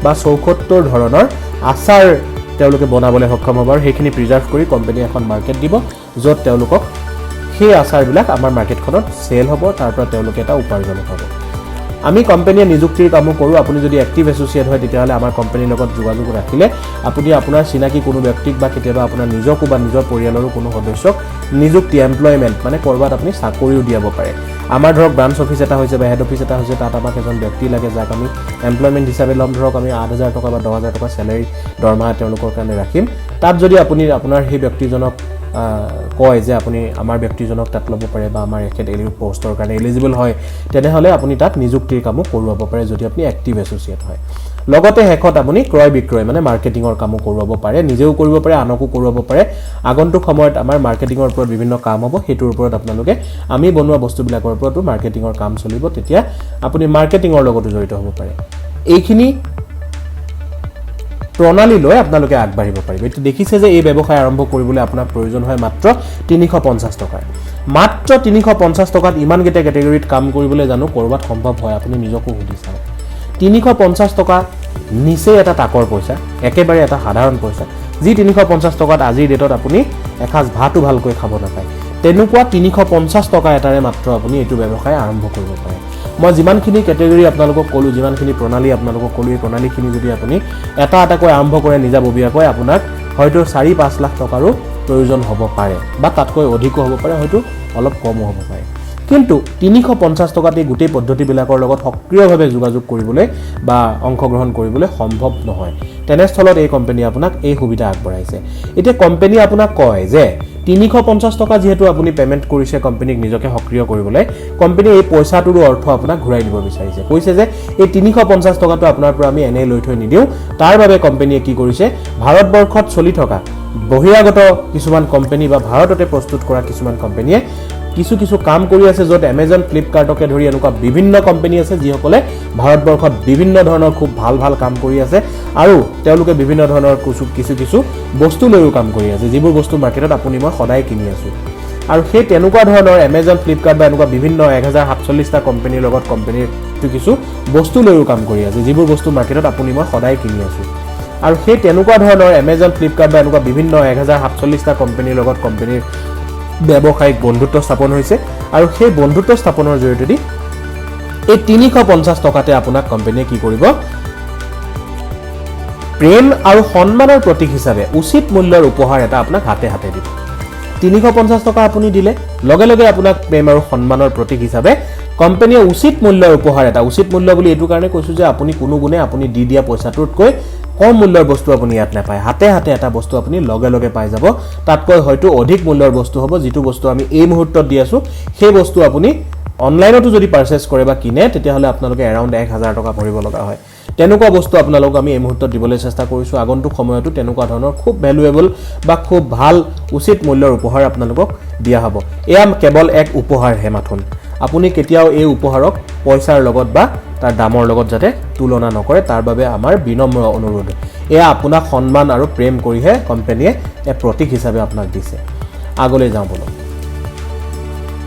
বা 74 ধৰণৰ আচাৰ তেওঁলোকে বনাবলৈ সক্ষম হ'ব আৰু সেইখিনি প্ৰিজাৰ্ভ কৰি কোম্পানী এখন মাৰ্কেট দিব য'ত তেওঁলোকক সেই আচাৰবিলাক আমাৰ মাৰ্কেটখনত চেল হ'ব তাৰ পৰা তেওঁলোকে এটা উপাৰ্জন হ'ব আমি কোম্পানীয়ে নিযুক্তিৰ কাম কৰো আপুনি যদি এক্টিভ এছ'চিয়েট হয় তেতিয়াহলে আমাৰ কোম্পানীৰ লগত যোগাযোগ ৰাখিলে আপুনি আপোনাৰ চিনাকি কোনো ব্যক্তিক বা কেতিয়াবা আপোনাৰ নিজকো বা নিজৰ পৰিয়ালৰো কোনো সদস্যক নিযুক্তি এমপ্লয়মেন্ট মানে কৰবাত আপুনি চাকৰিও দিয়াব পাৰে আমাৰ ধৰক ব্ৰাঞ্চ অফিচ এটা হৈছে বা হেড অফিচ এটা হৈছে তাত আমাক এজন ব্যক্তি লাগে যাক আমি এমপ্লয়মেন্ট হিচাপে লম ধৰক আমি 8000 টকা বা 10000 টকা স্যালাৰি দৰমহা তেওঁলোকৰ কাৰণে ৰাখিম তাত যদি আপুনি আপোনাৰ সেই ব্যক্তিজনক কয় যে আপুনি আমাৰ ব্যক্তিজনক তাত ল'ব পাৰে বা আমাৰ একেডেলি পোষ্টৰ কাৰণে এলিজিবল হয় তেনেহলে আপুনি তাত নিযুক্তিৰ কামো কৰোৱাব পাৰে যদি আপুনি এক্টিভ এছ'চিয়েট হয় লগতে হেকত আপুনি ক্ৰয় বিক্ৰয় মানে মাৰ্কেটিংৰ কামো কৰোৱাব পাৰে নিজেও কৰিব পাৰে আনকো কৰোৱাব পাৰে আগন্তুক সময়ত আমাৰ মাৰ্কেটিংৰ ওপৰত বিভিন্ন কাম হ'ব হেতুৰ ওপৰত আপোনালোকে আমি বনোৱা বস্তুবিলাকৰ ওপৰতো মাৰ্কেটিংৰ কাম চলিব তেতিয়া আপুনি মাৰ্কেটিংৰ লগতো জড়িত হ'ব পাৰে এইখিনি প্ৰণালী লৈ আপোনালোকে আগবাঢ়িব পাৰিব এটো দেখিছে যে এই ব্যৱসায় আৰম্ভ কৰিবলৈ আপোনাৰ প্ৰয়োজন হয় মাত্ৰ 350 টকা মাত্ৰ 350 টকাত ইমান গেটা ক্যাটাগৰীত কাম কৰিবলৈ জানো কৰবাত সম্ভৱ হয় আপুনি নিজকো সুধি চাওক 350 টকা নিচে এটা টাকৰ পইচা একেবাৰে এটা সাধাৰণ পইচা যি 350 টকাত আজিৰ ডেটত আপুনি এখাজ ভাতও ভালকৈ খাব নাপায় তেনেকুৱা 350 টকা এটাৰে মাত্ৰ আপুনি এইটো ব্যৱসায় আৰম্ভ কৰিব পাৰে মই যিমানখিনি ক্যাটাগৰী আপোনালোকক কলো যিমানখিনি প্ৰণালী আপোনালোকক কলো এই প্ৰণালীখিনি যদি আপুনি এটা কৈ আৰম্ভ কৰে নিজাববীয়াকৈ আপোনাক হয়তো 4-5 লাখ টকাৰো প্ৰয়োজন হ'ব পাৰে বা তাতকৈ অধিক হ'ব পাৰে হয়তো অলপ কমও হ'ব পাৰে কিন্তু 350 টকাতে গোটেই পদ্ধতিবিলাকৰ লগত সক্ৰিয়ভাৱে যোগাযোগ কৰিবলৈ বা অংশগ্ৰহণ কৰিবলৈ সম্ভৱ নহয় তেনেস্থলত এই কোম্পানী আপোনাক এই সুবিধা আগবঢ়াইছে এতিয়া কোম্পানী আপোনাক কয় যে 350 টকা যেহেতু আপুনি পেমেন্ট কৰিছে কোম্পানীক নিজকে সক্ৰিয় কৰিবলৈ কোম্পানী এই পইচাটোৰ অৰ্থ আপোনাক ঘূৰাই দিব বিচাৰিছে কৈছে যে এই 350 টকাটো আপোনাৰ পৰা আমি এনে লৈ থৈ নিদিও তাৰ বাবে কোম্পানীয়ে কি কৰিছে ভাৰতবৰ্ষত চলি থকা বহিৰাগত কিছুমান কোম্পানী বা ভাৰততে প্ৰস্তুত কৰা কিছুমান কোম্পানীয়ে কিছু কাম কৰি আছে য'ত Amazon Flipkartকে ধৰি এনেকুৱা বিভিন্ন কোম্পানী আছে যিসকলে ভাৰতবৰ্ষত বিভিন্ন ধৰণৰ খুব ভাল কাম কৰি আছে আৰু তেওঁলোকে বিভিন্ন ধৰণৰ কিছু বস্তু লৈও কাম কৰি আছে যিবোৰ বস্তু মাৰ্কেটত আপুনি মই সদায় কিনি আছো আৰু সেই তেনেকুৱা ধৰণৰ Amazon Flipkart বা এনেকুৱা বিভিন্ন 1047 টা কোম্পানীৰ লগত কোম্পানীৰ কিছু বস্তু লৈও কাম কৰি আছে যিবোৰ বস্তু মাৰ্কেটত আপুনি মই সদায় কিনি আছো আৰু সেই তেনেকুৱা ধৰণৰ Amazon Flipkart বা এনেকুৱা বিভিন্ন 1047 টা কোম্পানীৰ লগত কোম্পানীৰ ব্যৱসায়িক বন্ধুত্ব স্থাপন হৈছে আৰু সেই বন্ধুত্ব স্থাপনৰ জৰিয়তে এই 350 টকাতে আপোনাক কোম্পানীয়ে কি কৰিব প্ৰেম আৰু সন্মানৰ প্ৰতীক হিচাপে উচিত মূল্যৰ উপহাৰ এটা আপোনাক হাতে হাতে দিব 350 টকা আপুনি দিলে লগে লগে আপোনাক প্ৰেম আৰু সন্মানৰ প্ৰতীক হিচাপে কোম্পানীয়ে উচিত মূল্যৰ উপহাৰ এটা উচিত মূল্য বুলি এটো কাৰণে কৈছো যে আপুনি কোনো গুণে আপুনি দি দিয়া পইচাটোতকৈ কম মূল্যৰ বস্তু আপুনি ইয়াত নাপায় হাতে হাতে এটা বস্তু আপুনি লগে লগে পাই যাব তাতকৈ হয়তো অধিক মূল্যৰ বস্তু হ'ব যেটো বস্তু আমি এই মুহূৰ্তত দি আছো সেই বস্তু আপুনি অনলাইনতো যদি পাৰচেজ কৰে বা কিনে তেতিয়া হলে আপোনালোকে এৰাউন্ড 1000 টকা ভৰিব লগা হয় তেনেকুৱা বস্তু আপোনালোক আমি এই মুহূৰ্তত দিবলৈ চেষ্টা কৰিছো আগন্তুক সময়তো তেনেকুৱা ধৰণৰ খুব ভ্যালুএবল বা খুব ভাল উচিত মূল্যৰ উপহাৰ আপোনালোকক দিয়া হ'ব এয়া কেৱল এক উপহাৰ হে মাথোন আপুনি কেতিয়াও এই উপহাৰক পইচাৰ লগত বা তাৰ দামৰ লগত যাতে তুলনা নকৰে তাৰ বাবে আমাৰ বিনম্ৰ অনুৰোধ এয়া আপোনাক সন্মান আৰু প্ৰেম কৰিহে কোম্পানীয়ে এক প্ৰতীক হিচাপে আপোনাক দিছে আগলৈ যাওঁ বলক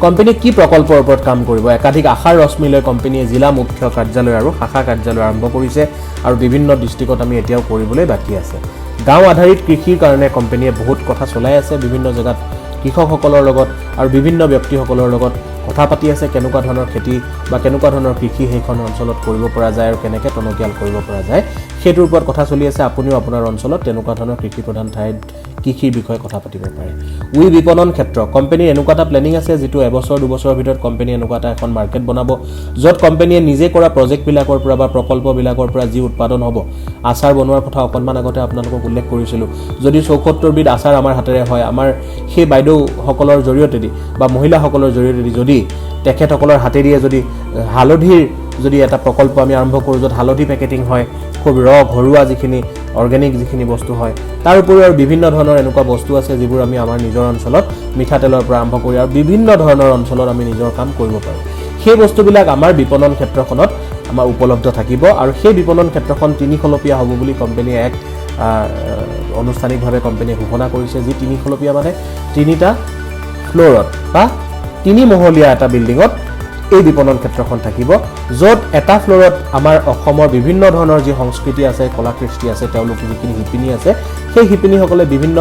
কোম্পানী কি প্ৰকল্পৰ ওপৰত কাম কৰিব একাধিক আশাৰ ৰশ্মিলৈ কোম্পানীয়ে জিলা মুখ্য কাৰ্যালয় আৰু শাখা কাৰ্যালয় আৰম্ভ কৰিছে আৰু বিভিন্ন ডিস্ট্ৰিক্টত আমি এতিয়াও কৰিবলৈ বাকি আছে গাঁও আধাৰিত কৃষিৰ কাৰণে কোম্পানীয়ে বহুত কথা চলাই আছে বিভিন্ন জায়গাত কৃষকসকলৰ লগত আৰু বিভিন্ন ব্যক্তিসকলৰ লগত কথা পাতি আছে কেনেকুৱা ধৰণৰ খেতি বা কেনেকুৱা ধৰণৰ কৃষি হেখন অঞ্চলত কৰিব পৰা যায় আৰু কেনেকৈ টনকিয়াল কৰিব পৰা যায় হেতুৰ ওপৰত কথা চলি আছে আপুনিও আপোনাৰ অঞ্চলত তেনেকুৱা ধৰণৰ কৃষি প্ৰধান ঠাইত কৃষিৰ বিষয়ে কথা পাতিব পাৰে উই বিপণন ক্ষেত্ৰ কোম্পানীৰ এনেকুৱা এটা প্লেনিং আছে যেটো এবছৰ দুবছৰৰ ভিতৰত কোম্পানী এনেকুৱা এটা এখন মাৰ্কেট বনাব যত কোম্পানীয়ে নিজে কৰা প্ৰজেক্ট বিলাকৰ পৰা বা প্ৰকল্প বিলাকৰ পৰা যি উৎপাদন হ'ব আচাৰ বনোৱাৰ কথা অকনমান আগতে আপোনালোকক উল্লেখ কৰিছিলো যদি 74 বিধ আচাৰ আমাৰ হাতেৰে হয় আমাৰ সেই বাইদেউ সকলৰ জৰিয়তে দি বা মহিলা সকলৰ জৰিয়তে দি যদি তেখেতসকলৰ হাতেৰিয়ে যদি হালধিৰ যদি এটা প্ৰকল্প আমি আৰম্ভ কৰো যত হালধি পেকেটিং হয় খুব ঘৰুৱা যিখিনি অৰ্গানিক যিখিনি বস্তু হয় তাৰ উপৰিও আৰু বিভিন্ন ধৰণৰ এনেকুৱা বস্তু আছে যিবোৰ আমি আমাৰ নিজৰ অঞ্চলত মিঠাতেলৰ পৰা আৰম্ভ কৰি আৰু বিভিন্ন ধৰণৰ অঞ্চলত আমি নিজৰ কাম কৰিব পাৰো সেই বস্তুবিলাক আমাৰ বিপণন ক্ষেত্ৰখনত আমাৰ উপলব্ধ থাকিব আৰু সেই বিপণন ক্ষেত্ৰখন 3 খলপীয়া হ'ব বুলি কোম্পানীয়ে এক আনুষ্ঠানিকভাৱে কোম্পানীয়ে ঘোষণা কৰিছে যি 3 খলপীয়া মানে 3টা ফ্লোৰত বা 3 মহলীয়া এটা বিল্ডিঙত এই বিপণন ক্ষেত্ৰখন থাকিব যত এটা ফ্লোৰত আমাৰ অসমৰ বিভিন্ন ধৰণৰ যি সংস্কৃতি আছে কলাকৃষ্টি আছে তেওঁলোক যিখিনি হিপিনি আছে সেই হিপিনি সকলে বিভিন্ন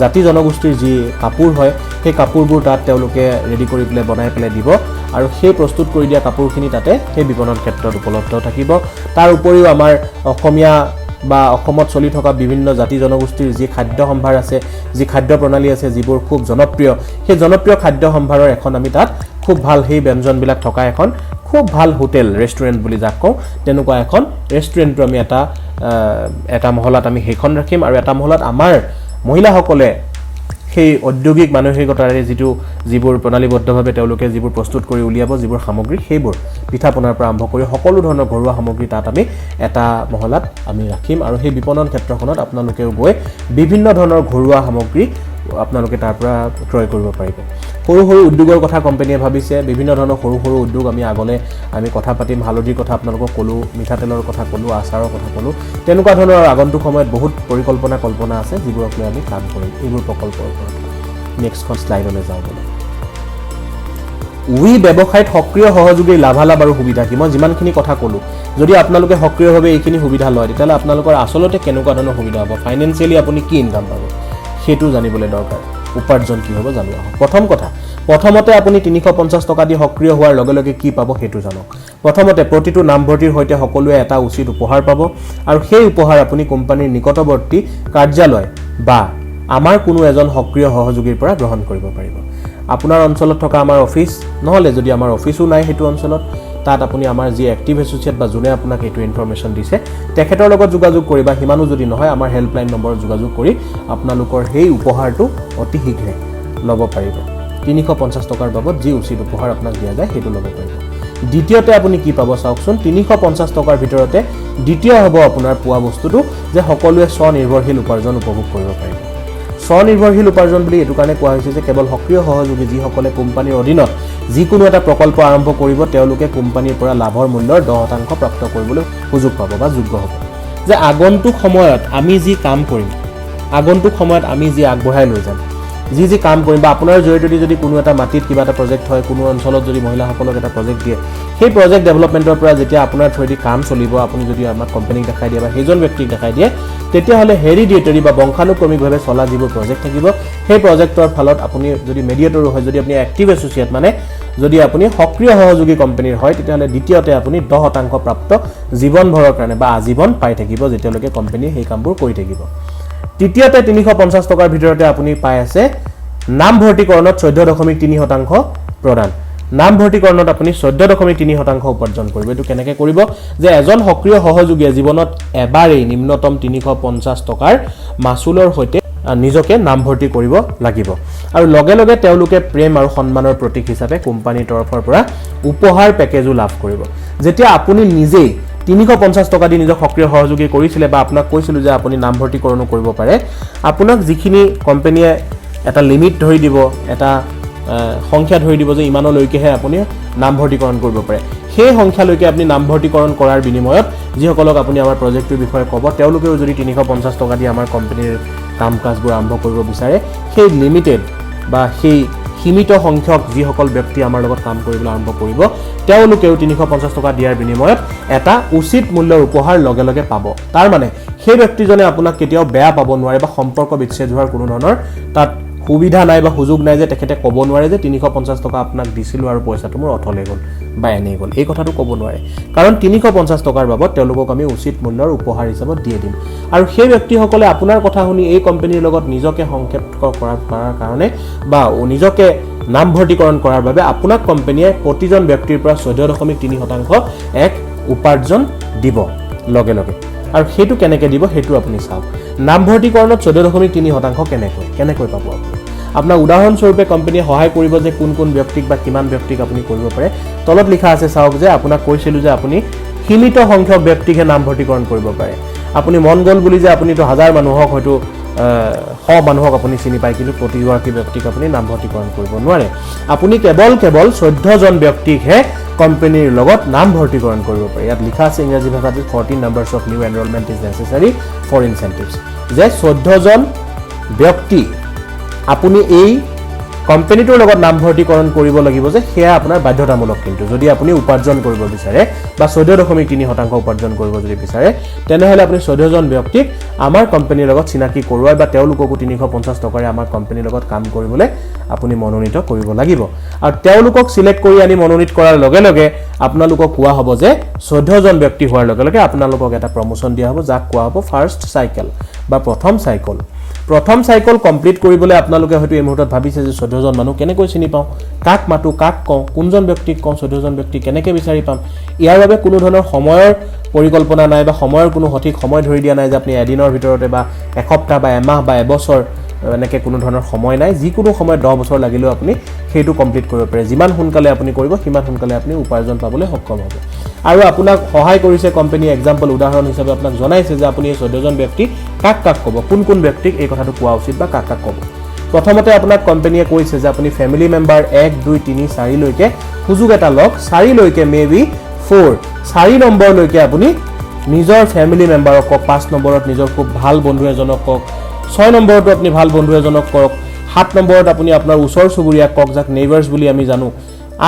জাতি জনগোষ্ঠীৰ যি কাপোৰ হয় সেই কাপোৰবোৰ তাত তেওঁলোকে ৰেডি কৰি পেলে বনাই পেলে দিব আৰু সেই প্ৰস্তুত কৰি দিয়া কাপোৰখিনি তাতে সেই বিপণন ক্ষেত্ৰত উপলব্ধ থাকিব তাৰ উপৰিও আমাৰ অসমীয়া বা অসমত চলি থকা বিভিন্ন জাতি জনগোষ্ঠীৰ যি খাদ্য সম্ভাৰ আছে যি খাদ্য প্ৰণালী আছে যিবোৰ খুব জনপ্ৰিয় সেই জনপ্ৰিয় খাদ্য সম্ভাৰৰ এখন আমি তাত খুব ভাল সেই ব্যঞ্জনবিলাক থকা এখন খুব ভাল হোটেল ৰেষ্টুৰেন্ট বুলি যাক কওঁ তেনেকুৱা এখন ৰেষ্টুৰেন্টটো আমি এটা মহলাত আমি হেখন ৰাখিম আৰু এটা মহলাত আমাৰ মহিলাসকলে সেই ঔদ্যোগিক মানসিকতাৰে যিবোৰ প্ৰণালীবদ্ধভাৱে তেওঁলোকে যিবোৰ প্ৰস্তুত কৰি উলিয়াব যিবোৰ সামগ্ৰী সেইবোৰ পিঠাপনাৰ পৰা আৰম্ভ কৰি সকলো ধৰণৰ ঘৰুৱা সামগ্ৰী তাত আমি এটা মহলাত আমি ৰাখিম আৰু সেই বিপণন ক্ষেত্ৰখনত আপোনালোকেও গৈ বিভিন্ন ধৰণৰ ঘৰুৱা সামগ্ৰী আপোনালোকে তাৰ পৰা ক্ৰয় কৰিব পাৰিব সৰু সৰু উদ্যোগৰ কথা কোম্পানীয়ে ভাবিছে বিভিন্ন ধৰণৰ সৰু সৰু উদ্যোগ আমি আগলে আমি কথা পাতিম হালধিৰ কথা আপোনালোকক কলো মিঠাতেলৰ কথা কলো আচাৰৰ কথা কলো তেনেকুৱা ধৰণৰ আগন্তুক সময়ত বহুত কল্পনা আছে যিবোৰক লৈ আমি কাম কৰিম এইবোৰ প্ৰকল্পৰ ওপৰত নেক্সট স্লাইডলৈ যাওঁ বলক উই ব্যৱসায়ত সক্ৰিয় সহযোগীৰ লাভালাভ আৰু সুবিধা কি মই যিমানখিনি কথা কলো যদি আপোনালোকে সক্ৰিয়ভাৱে এইখিনি সুবিধা লয় তেতিয়াহ'লে আপোনালোকৰ আসলতে কেনেকুৱা ধৰণৰ সুবিধা হ'ব ফাইনেন্সিয়ালি আপুনি কি ইনকাম পাব হেতু জানিবলৈ দৰকাৰ উপাৰ্জন কি হ'ব জানো প্ৰথমতে আপুনি 350 টকা দি সক্ৰিয় হোৱাৰ লগে লগে কি পাব হেতু জানক প্ৰথমতে প্ৰতিটো নামভৰ্তিৰ হৈতে সকলোৱে এটা উচিত উপহাৰ পাব আৰু সেই উপহাৰ আপুনি কোম্পানীৰ নিকটৱৰ্তী কাৰ্যালয় বা আমাৰ কোনো এজন সক্ৰিয় সহযোগীৰ পৰা গ্ৰহণ কৰিব পাৰিব আপোনাৰ অঞ্চলত থকা আমাৰ অফিস নহলে যদি আমাৰ অফিসও নাই হেতু অঞ্চলত তাত আপুনি আমাৰ যি এক্টিভ এসোসিয়েট বা জুনে আপোনাক এটো ইনফৰমেশন দিছে তেখেতৰ লগত যোগাযোগ কৰিবা হিমানো যদি নহয় আমাৰ হেল্পলাইন নম্বৰ যোগাযোগ কৰি আপোনালোকৰ সেই উপহাৰটো অতি শীঘ্ৰে লব পাৰিব 350 টকাৰ বাবদ যি উচিত উপহাৰ আপোনাক দিয়া যায় হেতু লব পাৰিব দ্বিতীয়তে আপুনি কি পাব চাওকচোন 350 টকাৰ ভিতৰতে দ্বিতীয় হ'ব আপোনাৰ পোৱা বস্তুটো যে সকলোৱে স্বনিৰ্ভৰশীল উপাৰ্জন উপভোগ কৰিব পাৰিব স্বনিৰ্ভৰশীল উপাৰ্জন বুলি এটো কাৰণে কোৱা হৈছে যে কেৱল সক্ৰিয় সহযোগী যি সকলে কোম্পানীৰ অধীনত যিকোনো এটা প্ৰকল্প আৰম্ভ কৰিব তেওঁলোকে কোম্পানীৰ পৰা লাভৰ মূল্যৰ 10% প্ৰাপ্ত কৰিবলৈ সুযোগ পাব বা যোগ্য হ'ব যে আগন্তুক সময়ত আমি যি কাম কৰিম আগন্তুক সময়ত আমি যি আগবঢ়াই লৈ যাম যি কাম কৰিম বা আপোনাৰ জৰিয়তে যদি কোনো এটা মাটিত কিবা এটা প্ৰজেক্ট হয় কোনো অঞ্চলত যদি মহিলাসকলক এটা প্ৰজেক্ট দিয়ে সেই প্ৰজেক্ট ডেভেলপমেণ্টৰ পৰা যেতিয়া আপোনাৰ থ্ৰুদি কাম চলিব আপুনি যদি আমাৰ কোম্পানীক দেখাই দিয়ে বা সেইজন ব্যক্তিক দেখাই দিয়ে তেতিয়াহ'লে হেৰিডিয়েটৰী বা বংশানুক্ৰমিকভাৱে চলা যিবোৰ প্ৰজেক্ট থাকিব সেই প্ৰজেক্টৰ ফলত আপুনি যদি মেডিয়েটৰ হয় যদি আপুনি এক্টিভ এছ'চিয়েট মানে যদি আপুনি সক্ৰিয় সহযোগী কোম্পানীৰ হয় তেতিয়াহ'লে দ্বিতীয়তে আপুনি 10% প্ৰাপ্ত জীৱনভৰৰ কাৰণে বা আজীৱন পাই থাকিব যেতিয়ালৈকে কোম্পানীয়ে সেই কামবোৰ কৰি থাকিব তৃতীয়তে 350 টকাৰ ভিতৰতে আপুনি পাই আছে নামভৰ্তিকৰণত 14.3% প্ৰদান নামভৰ্তিকৰণত আপুনি 14.3% উপাৰ্জন কৰিব এটো কেনেকৈ কৰিব যে এজন সক্ৰিয় সহযোগীয়ে জীৱনত এবাৰেই নিম্নতম 350 টকাৰ মাসুলৰ সৈতে নিজকে নামভৰ্তি কৰিব লাগিব আৰু লগে লগে তেওঁলোকে প্ৰেম আৰু সন্মানৰ প্ৰতীক হিচাপে কোম্পানীৰ তৰফৰ পৰা উপহাৰ পেকেজো লাভ কৰিব যেতিয়া আপুনি নিজেই 350 টকা দি নিজক সক্ৰিয় সহযোগী কৰিছিলে বা আপোনাক কৈছিল যে আপুনি নামভৰ্তিকৰণো কৰিব পাৰে আপোনাক যিখিনি কোম্পানীয়ে এটা লিমিট ধৰি দিব এটা সংখ্যা ধৰি দিব যে ইমানলৈকেহে আপুনি নামভৰ্তিকৰণ কৰিব পাৰে সেই সংখ্যালৈকে আপুনি নামভৰ্তিকৰণ কৰাৰ বিনিময়ত যিসকলক আপুনি আমাৰ প্ৰজেক্টৰ বিষয়ে ক'ব তেওঁলোকেও যদি 350 টকা দি আমাৰ কোম্পানীৰ কাম কাজবোৰ আৰম্ভ কৰিব বিচাৰে সেই লিমিটেড বা সেই সীমিত সংখ্যক যিসকল ব্যক্তি আমাৰ লগত কাম কৰিবলৈ আৰম্ভ কৰিব তেওঁলোকেও 350 টকা দিয়াৰ বিনিময়ত এটা উচিত মূল্যৰ উপহাৰ লগে লগে পাব তাৰ মানে সেই ব্যক্তিজনে আপোনাক কেতিয়াও বেয়া পাব নোৱাৰে বা সম্পৰ্ক বিচ্ছেদ হোৱাৰ কোনো ধৰণৰ তাত সুবিধা নাই বা সুযোগ নাই যে তেখেতে ক'ব নোৱাৰে যে 350 টকা আপোনাক দিছিলো আৰু পইচাটো মোৰ অথলে গ'ল বা এনেই গ'ল এই কথাটো ক'ব নোৱাৰে কাৰণ 350 টকাৰ বাবদ তেওঁলোকক আমি উচিত মূল্যৰ উপহাৰ হিচাপত দিয়ে দিম আৰু সেই ব্যক্তিসকলে আপোনাৰ কথা শুনি এই কোম্পানীৰ লগত নিজকে সংক্ষেপ্ত কৰাৰ কাৰণে বা নিজকে নামভৰ্তিকৰণ কৰাৰ বাবে আপোনাক কোম্পানীয়ে প্ৰতিজন ব্যক্তিৰ পৰা 14.3% এক উপাৰ্জন দিব লগে লগে আৰু হেতু কেনেকৈ দিব হেতু আপুনি চাওক নামভৰ্তিকৰণত 14.3% কেনেকৈ পাব আপোনাৰ উদাহৰণ স্বৰূপে কোম্পানীয়ে সহায় কৰিব যে কোন কোন ব্যক্তিক বা কিমান ব্যক্তিক আপুনি কৰিব পাৰে তলত লিখা আছে চাওক যে আপোনাক কৈছিল যে আপুনি সীমিত সংখ্যক ব্যক্তিকে নামভৰ্তিকৰণ কৰিব পাৰে আপুনি মন গল বুলি যে আপুনি তো হাজাৰ মানুহক হয়তো 100 মানুহক আপুনি চিনি পায় কিন্তু প্ৰতিগৰাকী ব্যক্তিক আপুনি নামভৰ্তিকৰণ কৰিব নোৱাৰে আপুনি কেৱল 14 জন ব্যক্তিকহে কোম্পানীৰ লগত নামভৰ্তিকৰণ কৰিব পাৰে ইয়াত লিখা আছে ইংৰাজী ভাষাত 14 numbers of new enrolment is necessary for incentives যে 14 জন ব্যক্তি আপুনি এই কোম্পানীটোৰ লগত নামভৰ্তিকৰণ কৰিব লাগিব যে হেয়া আপোনাৰ বাধ্যতামূলক কিন্তু যদি আপুনি উপাৰ্জন কৰিব বিচাৰে বা 14.3% উপাৰ্জন কৰিব যদি বিচাৰে তেনেহলে আপুনি 14 জন ব্যক্তিক আমাৰ কোম্পানীৰ লগত চিনাকি কৰোৱাই বা তেওঁলোককো 350 টকাৰে আমাৰ কোম্পানীৰ লগত কাম কৰিবলৈ আপুনি মনোনীত কৰিব লাগিব আৰু তেওঁলোকক সিলেক্ট কৰি আনি মনোনীত কৰাৰ লগে লগে আপোনালোকক কোৱা হ'ব যে 14 জন ব্যক্তি হোৱাৰ লগে লগে আপোনালোকক এটা প্ৰমোশন দিয়া হ'ব যাক কোৱা হ'ব ফাৰ্স্ট সাইকেল বা প্ৰথম সাইকেল কমপ্লিট কৰিবলৈ আপোনালোকে হয়তো এই মুহূৰ্তত ভাবিছে যে 14 জন মানুহ কেনেকৈ চিনি পাওঁ কাক মাতো কাক কওঁ কোনজন ব্যক্তিক কওঁ 14 জন ব্যক্তি কেনেকৈ বিচাৰি পাম ইয়াৰ বাবে কোনো ধৰণৰ সময়ৰ পৰিকল্পনা নাই বা সময়ৰ কোনো সঠিক সময় ধৰি দিয়া নাই যে আপুনি এদিনৰ ভিতৰতে বা এসপ্তাহ বা এমাহ বা এবছৰ এনেকৈ কোনো ধৰণৰ সময় নাই যিকোনো সময় 10 বছৰ লাগিলেও আপুনি সেইটো কমপ্লিট কৰিব পাৰে যিমান সোনকালে আপুনি কৰিব সিমান সোনকালে আপুনি উপাৰ্জন পাবলৈ সক্ষম হ'ব আৰু আপোনাক সহায় কৰিছে কোম্পানী এক্সাম্পল উদাহৰণ হিচাপে আপোনাক জনাইছে যে আপুনি এই 14 জন ব্যক্তি কাক ক'ব কোন ব্যক্তিক এই কথাটো কোৱা উচিত বা কাক ক'ব প্ৰথমতে আপোনাক কোম্পানীয়ে কৈছে যে আপুনি ফ্যামিলি মেম্বাৰ 1 2 3 4 লৈকে সুযোগ এটা লওক 4 লৈকে মেবি 4 নম্বৰলৈকে আপুনি নিজৰ ফ্যামিলি মেম্বাৰক 5 নম্বৰত নিজৰ খুব ভাল বন্ধু এজনক কক 6 নম্বৰটো আপুনি ভাল বন্ধু এজনক কৰক 7 নম্বৰত আপুনি আপোনাৰ ওচৰ চুবুৰীয়াক কক যাক নেইবাৰ্স বুলি আমি জানো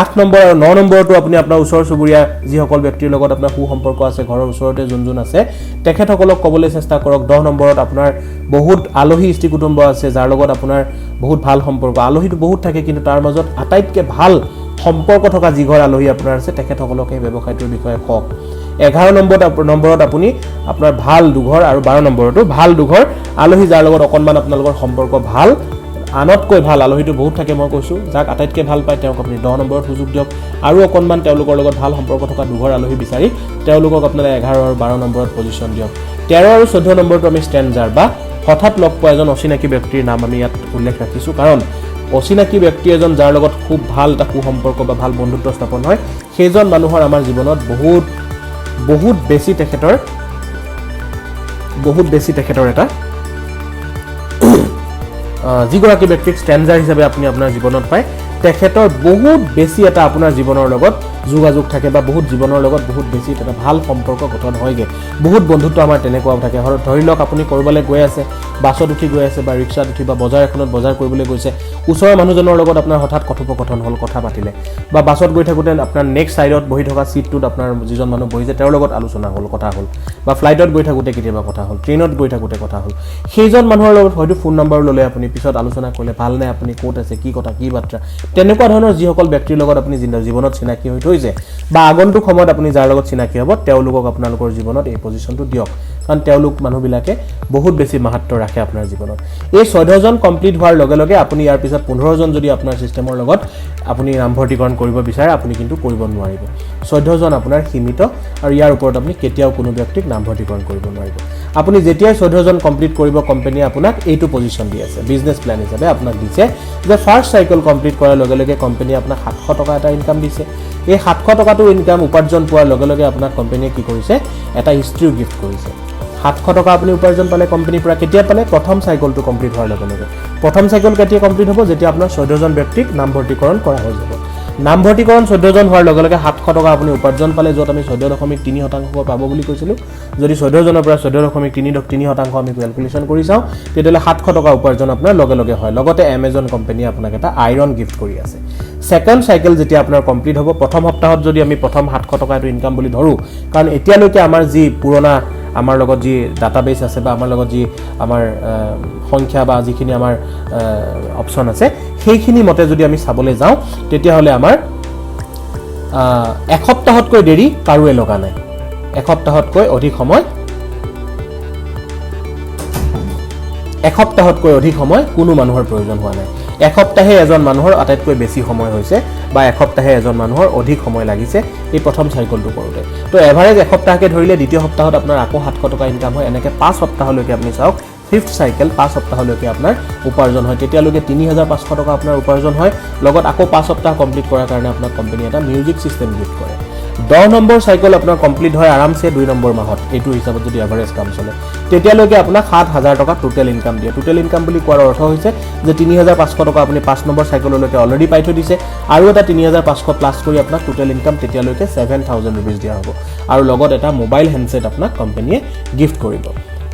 8 নম্বৰ আৰু 9 নম্বৰটো আপুনি আপোনাৰ ওচৰ চুবুৰীয়া যিসকল ব্যক্তিৰ লগত আপোনাৰ সুসম্পৰ্ক আছে ঘৰৰ ওচৰতে যোন আছে তেখেতসকলক ক'বলৈ চেষ্টা কৰক 10 নম্বৰত আপোনাৰ বহুত আলহী ইষ্টি কুটুম্ব আছে যাৰ লগত আপোনাৰ বহুত ভাল সম্পৰ্ক আলহীটো বহুত থাকে কিন্তু তাৰ মাজত আটাইতকৈ ভাল সম্পৰ্ক থকা যিঘৰ আলহী আপোনাৰ আছে তেখেতসকলক এই ব্যৱসায়টোৰ বিষয়ে কওক 11 নম্বৰত আপুনি আপোনাৰ ভাল দুঘৰ আৰু 12 নম্বৰটো ভাল দুঘৰ আলহী যাৰ লগত অকনমান আপোনালোকৰ সম্পৰ্ক ভাল আনতকৈ ভাল আলহীটো বহুত থাকে মই কৈছো যাক আটাইতকৈ ভাল পায় তেওঁক আপুনি 10 নম্বৰত সুযোগ দিয়ক আৰু অকনমান তেওঁলোকৰ লগত ভাল সম্পৰ্ক থকা দুঘৰ আলহী বিচাৰি তেওঁলোকক আপোনাৰ 11 আৰু 12 নম্বৰত পজিশন দিয়ক 13 আৰু 14 নম্বৰটো আমি ষ্টেঞ্জাৰ বা হঠাৎ লগ পোৱা এজন অচিনাকি ব্যক্তিৰ নাম আমি ইয়াত উল্লেখ ৰাখিছো কাৰণ অচিনাকি ব্যক্তি এজন যাৰ লগত খুব ভাল এটা সুসম্পৰ্ক বা ভাল বন্ধুত্ব স্থাপন হয় সেইজন মানুহৰ আমাৰ জীৱনত বহুত বেছি তেখেতৰ এটা যিগৰাকী ব্যক্তিক ষ্টেঞ্জাৰ হিচাপে আপুনি আপোনাৰ জীৱনত পায় তেখেতৰ বহুত বেছি এটা আপোনাৰ জীৱনৰ লগত যোগাযোগ থাকে বা বহুত জীৱনৰ লগত বহুত বেছি এটা ভাল সম্পৰ্ক গঠন হয়গে বহুত বন্ধুত্ব আমাৰ তেনেকুৱাও থাকে ধৰি লওক আপুনি কৰবালৈ গৈ আছে বাছত উঠি গৈ আছে বা ৰিক্সাত উঠি বা বজাৰ এখনত বজাৰ কৰিবলৈ গৈছে ওচৰৰ মানুহজনৰ লগত আপোনাৰ হঠাৎ কথোপকথন হ'ল কথা পাতিলে বা বাছত গৈ থাকোঁতে আপোনাৰ নেক্সট সাইডত বহি থকা সিটটোত আপোনাৰ যিজন মানুহ বহিছে তেওঁৰ লগত আলোচনা হ'ল কথা হ'ল বা ফ্লাইটত গৈ থাকোঁতে কেতিয়াবা কথা হ'ল ট্ৰেইনত গৈ থাকোঁতে কথা হ'ল সেইজন মানুহৰ লগত হয়তো ফোন নম্বৰ ল'লে আপুনি পিছত আলোচনা কৰিলে ভালনে আপুনি ক'ত আছে কি কথা কি বাৰ্তা তেনেকুৱা ধৰণৰ যিসকল ব্যক্তিৰ লগত আপুনি জীৱনত চিনাকি হৈ থৈছে বা আগন্তুক সময়ত আপুনি যাৰ লগত চিনাকি হ'ব তেওঁলোকক আপোনালোকৰ জীৱনত এই পজিশ্যনটো দিয়ক কাৰণ তেওঁলোক মানুহবিলাকে বহুত বেছি মাহাত্ব ৰাখে আপোনাৰ জীৱনত এই 14জন কমপ্লিট হোৱাৰ লগে লগে আপুনি ইয়াৰ পিছত 15জন যদি আপোনাৰ সিস্টেমৰ লগত আপুনি নামভৰ্তিকৰণ কৰিব বিচাৰে আপুনি কিন্তু কৰিব নোৱাৰিব 14জন আপোনাৰ সীমিত আৰু ইয়াৰ ওপৰত আপুনি কেতিয়াও কোনো ব্যক্তিক নামভৰ্তিকৰণ কৰিব নোৱাৰিব আপুনি যেতিয়াই 14জন কমপ্লিট কৰিব কোম্পানীয়ে আপোনাক এইটো পজিশ্যন দি আছে বিজনেছ প্ল্যান হিচাপে আপোনাক দিছে যে ফাৰ্ষ্ট সাইকেল কমপ্লিট কৰাৰ লগে লগে কোম্পানীয়ে আপোনাক 700 টকা এটা ইনকাম দিছে এই 700 টকাটো ইনকাম উপাৰ্জন পোৱাৰ লগে লগে আপোনাক কোম্পানীয়ে কি কৰিছে এটা হিষ্ট্ৰিও গিফ্ট কৰিছে 700 টকা আপুনি উপাৰ্জন পালে কোম্পানীৰ পৰা কেতিয়া পালে প্ৰথম সাইকেলটো কমপ্লিট হোৱাৰ লগে লগে প্ৰথম সাইকেল কেতিয়া কমপ্লিট হ'ব যেতিয়া আপোনাৰ 14জন ব্যক্তিক নামভৰ্তিকৰণ কৰা হৈ যাব নামভৰ্তিকৰণ 14জন হোৱাৰ লগে লগে 700 টকা আপুনি উপাৰ্জন পালে য'ত আমি 14.3% পাব বুলি কৈছিলোঁ যদি 14জনৰ পৰা 14.3% আমি ক্যালকুলেশন কৰি চাওঁ তেতিয়াহ'লে 700 টকা উপাৰ্জন আপোনাৰ লগে লগে হয় লগতে এমাজন কোম্পানীয়ে আপোনাক এটা আইৰন গিফ্ট কৰি আছে সেকেন্ড সাইকেল যেতিয়া আপোনাৰ কমপ্লিট হ'ব প্ৰথম সপ্তাহত যদি আমি প্ৰথম 700 টকা এটো ইনকাম বুলি ধৰো কাৰণ এতিয়ালৈকে আমাৰ যি পুৰণা আমাৰ লগত যি ডাটাবেস আছে বা আমাৰ লগত যি আমাৰ সংখ্যা বা যিখিনি আমাৰ অপচন আছে সেইখিনি মতে যদি আমি চাবলৈ যাওঁ তেতিয়া হলে আমাৰ এক সপ্তাহতকৈ দেৰি কাৰুৱে লগা নাই এক সপ্তাহতকৈ অধিক সময় কোনো মানুহৰ প্ৰয়োজন হোৱা নাই এক সপ্তাহে এজন মানুহৰ আটাইতকৈ বেছি সময় হৈছে বা এক সপ্তাহে এজন মানুহৰ অধিক সময় লাগিছে এই প্ৰথম সাইকেলটো কৰোতে তো এভাৰেজ এক সপ্তাহকে ধৰিলে দ্বিতীয় সপ্তাহত আপোনাৰ আকৌ 700 টকা ইনকাম হয় এনেকৈ 5 সপ্তাহলৈকে আপুনি চাওক ফিফথ সাইকেল 5 সপ্তাহলৈকে আপোনাৰ উপাৰ্জন হয় তেতিয়ালৈকে 3500 টকা আপোনাৰ উপাৰ্জন হয় লগত আকৌ 5 সপ্তাহ কমপ্লিট কৰাৰ কাৰণে আপোনাৰ কোম্পানী এটা মিউজিক সিস্টেম গিফট কৰে 10 নম্বৰ সাইকেল আপোনাৰ কমপ্লিট হয় আৰামসে 2 নম্বৰ মাহত এইটো হিচাপত যদি এভাৰেজ কাম চলে তেতিয়ালৈকে আপোনাক 7000 টকা টোটাল ইনকাম দিয়ে টোটাল ইনকাম বুলি কোৱাৰ অৰ্থ হৈছে যে 3500 টকা আপুনি 5 নম্বৰ সাইকেললৈকে অলৰেডি পাই থৈ দিছে আৰু এটা 3500 প্লাস কৰি আপোনাক টোটাল ইনকাম তেতিয়ালৈকে 7000 रुपीस দিয়া হ'ব আৰু লগত এটা মোবাইল হ্যান্ডসেট আপোনাক কোম্পানীয়ে গিফট কৰিব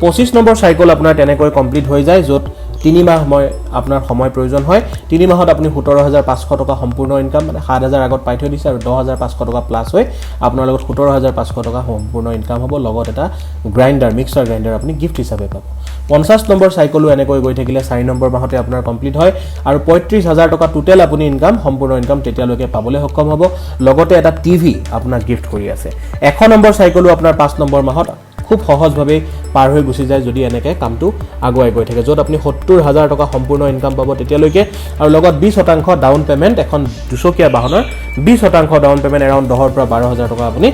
25 নম্বৰ সাইকেল আপোনাৰ তেনেকৈ কমপ্লিট হৈ যায় য'ত 3 মাহ আপোনাৰ সময় প্ৰয়োজন হয় 3 মাহত আপুনি 17500 টকা সম্পূৰ্ণ ইনকাম মানে 7000 আগত পাই থৈ দিছে আৰু 10500 টকা প্লাস হৈ আপোনাৰ লগত 17500 টকা সম্পূৰ্ণ ইনকাম হ'ব লগত এটা গ্ৰাইন্ডাৰ মিক্সাৰ গ্ৰাইন্ডাৰ আপুনি গিফট হিচাপে পাব 50 নম্বৰ সাইকেলও এনেকৈ গৈ থাকিলে 4 নম্বৰ মাহতে আপোনাৰ কমপ্লিট হয় আৰু 35000 টকা টোটাল আপুনি ইনকাম সম্পূৰ্ণ ইনকাম তেতিয়ালৈকে পাবলৈ সক্ষম হ'ব লগতে এটা টিভি আপোনাক গিফট কৰি আছে 100 নম্বৰ সাইকেলও আপোনাৰ 5 নম্বৰ মাহত খুব সহজভাৱে পাৰ হৈ গুছি যায় যদি এনেকৈ কামটো আগুৱাই গৈ থাকে য'ত আপুনি 70000 টকা সম্পূৰ্ণ ইনকাম পাব তেতিয়ালৈকে আৰু লগত 20% ডাউন পেমেন্ট এখন দুচকীয়া বাহনৰ 20% ডাউন পেমেন্ট এৰাউণ্ড 10 ৰ পৰা 12000 টকা আপুনি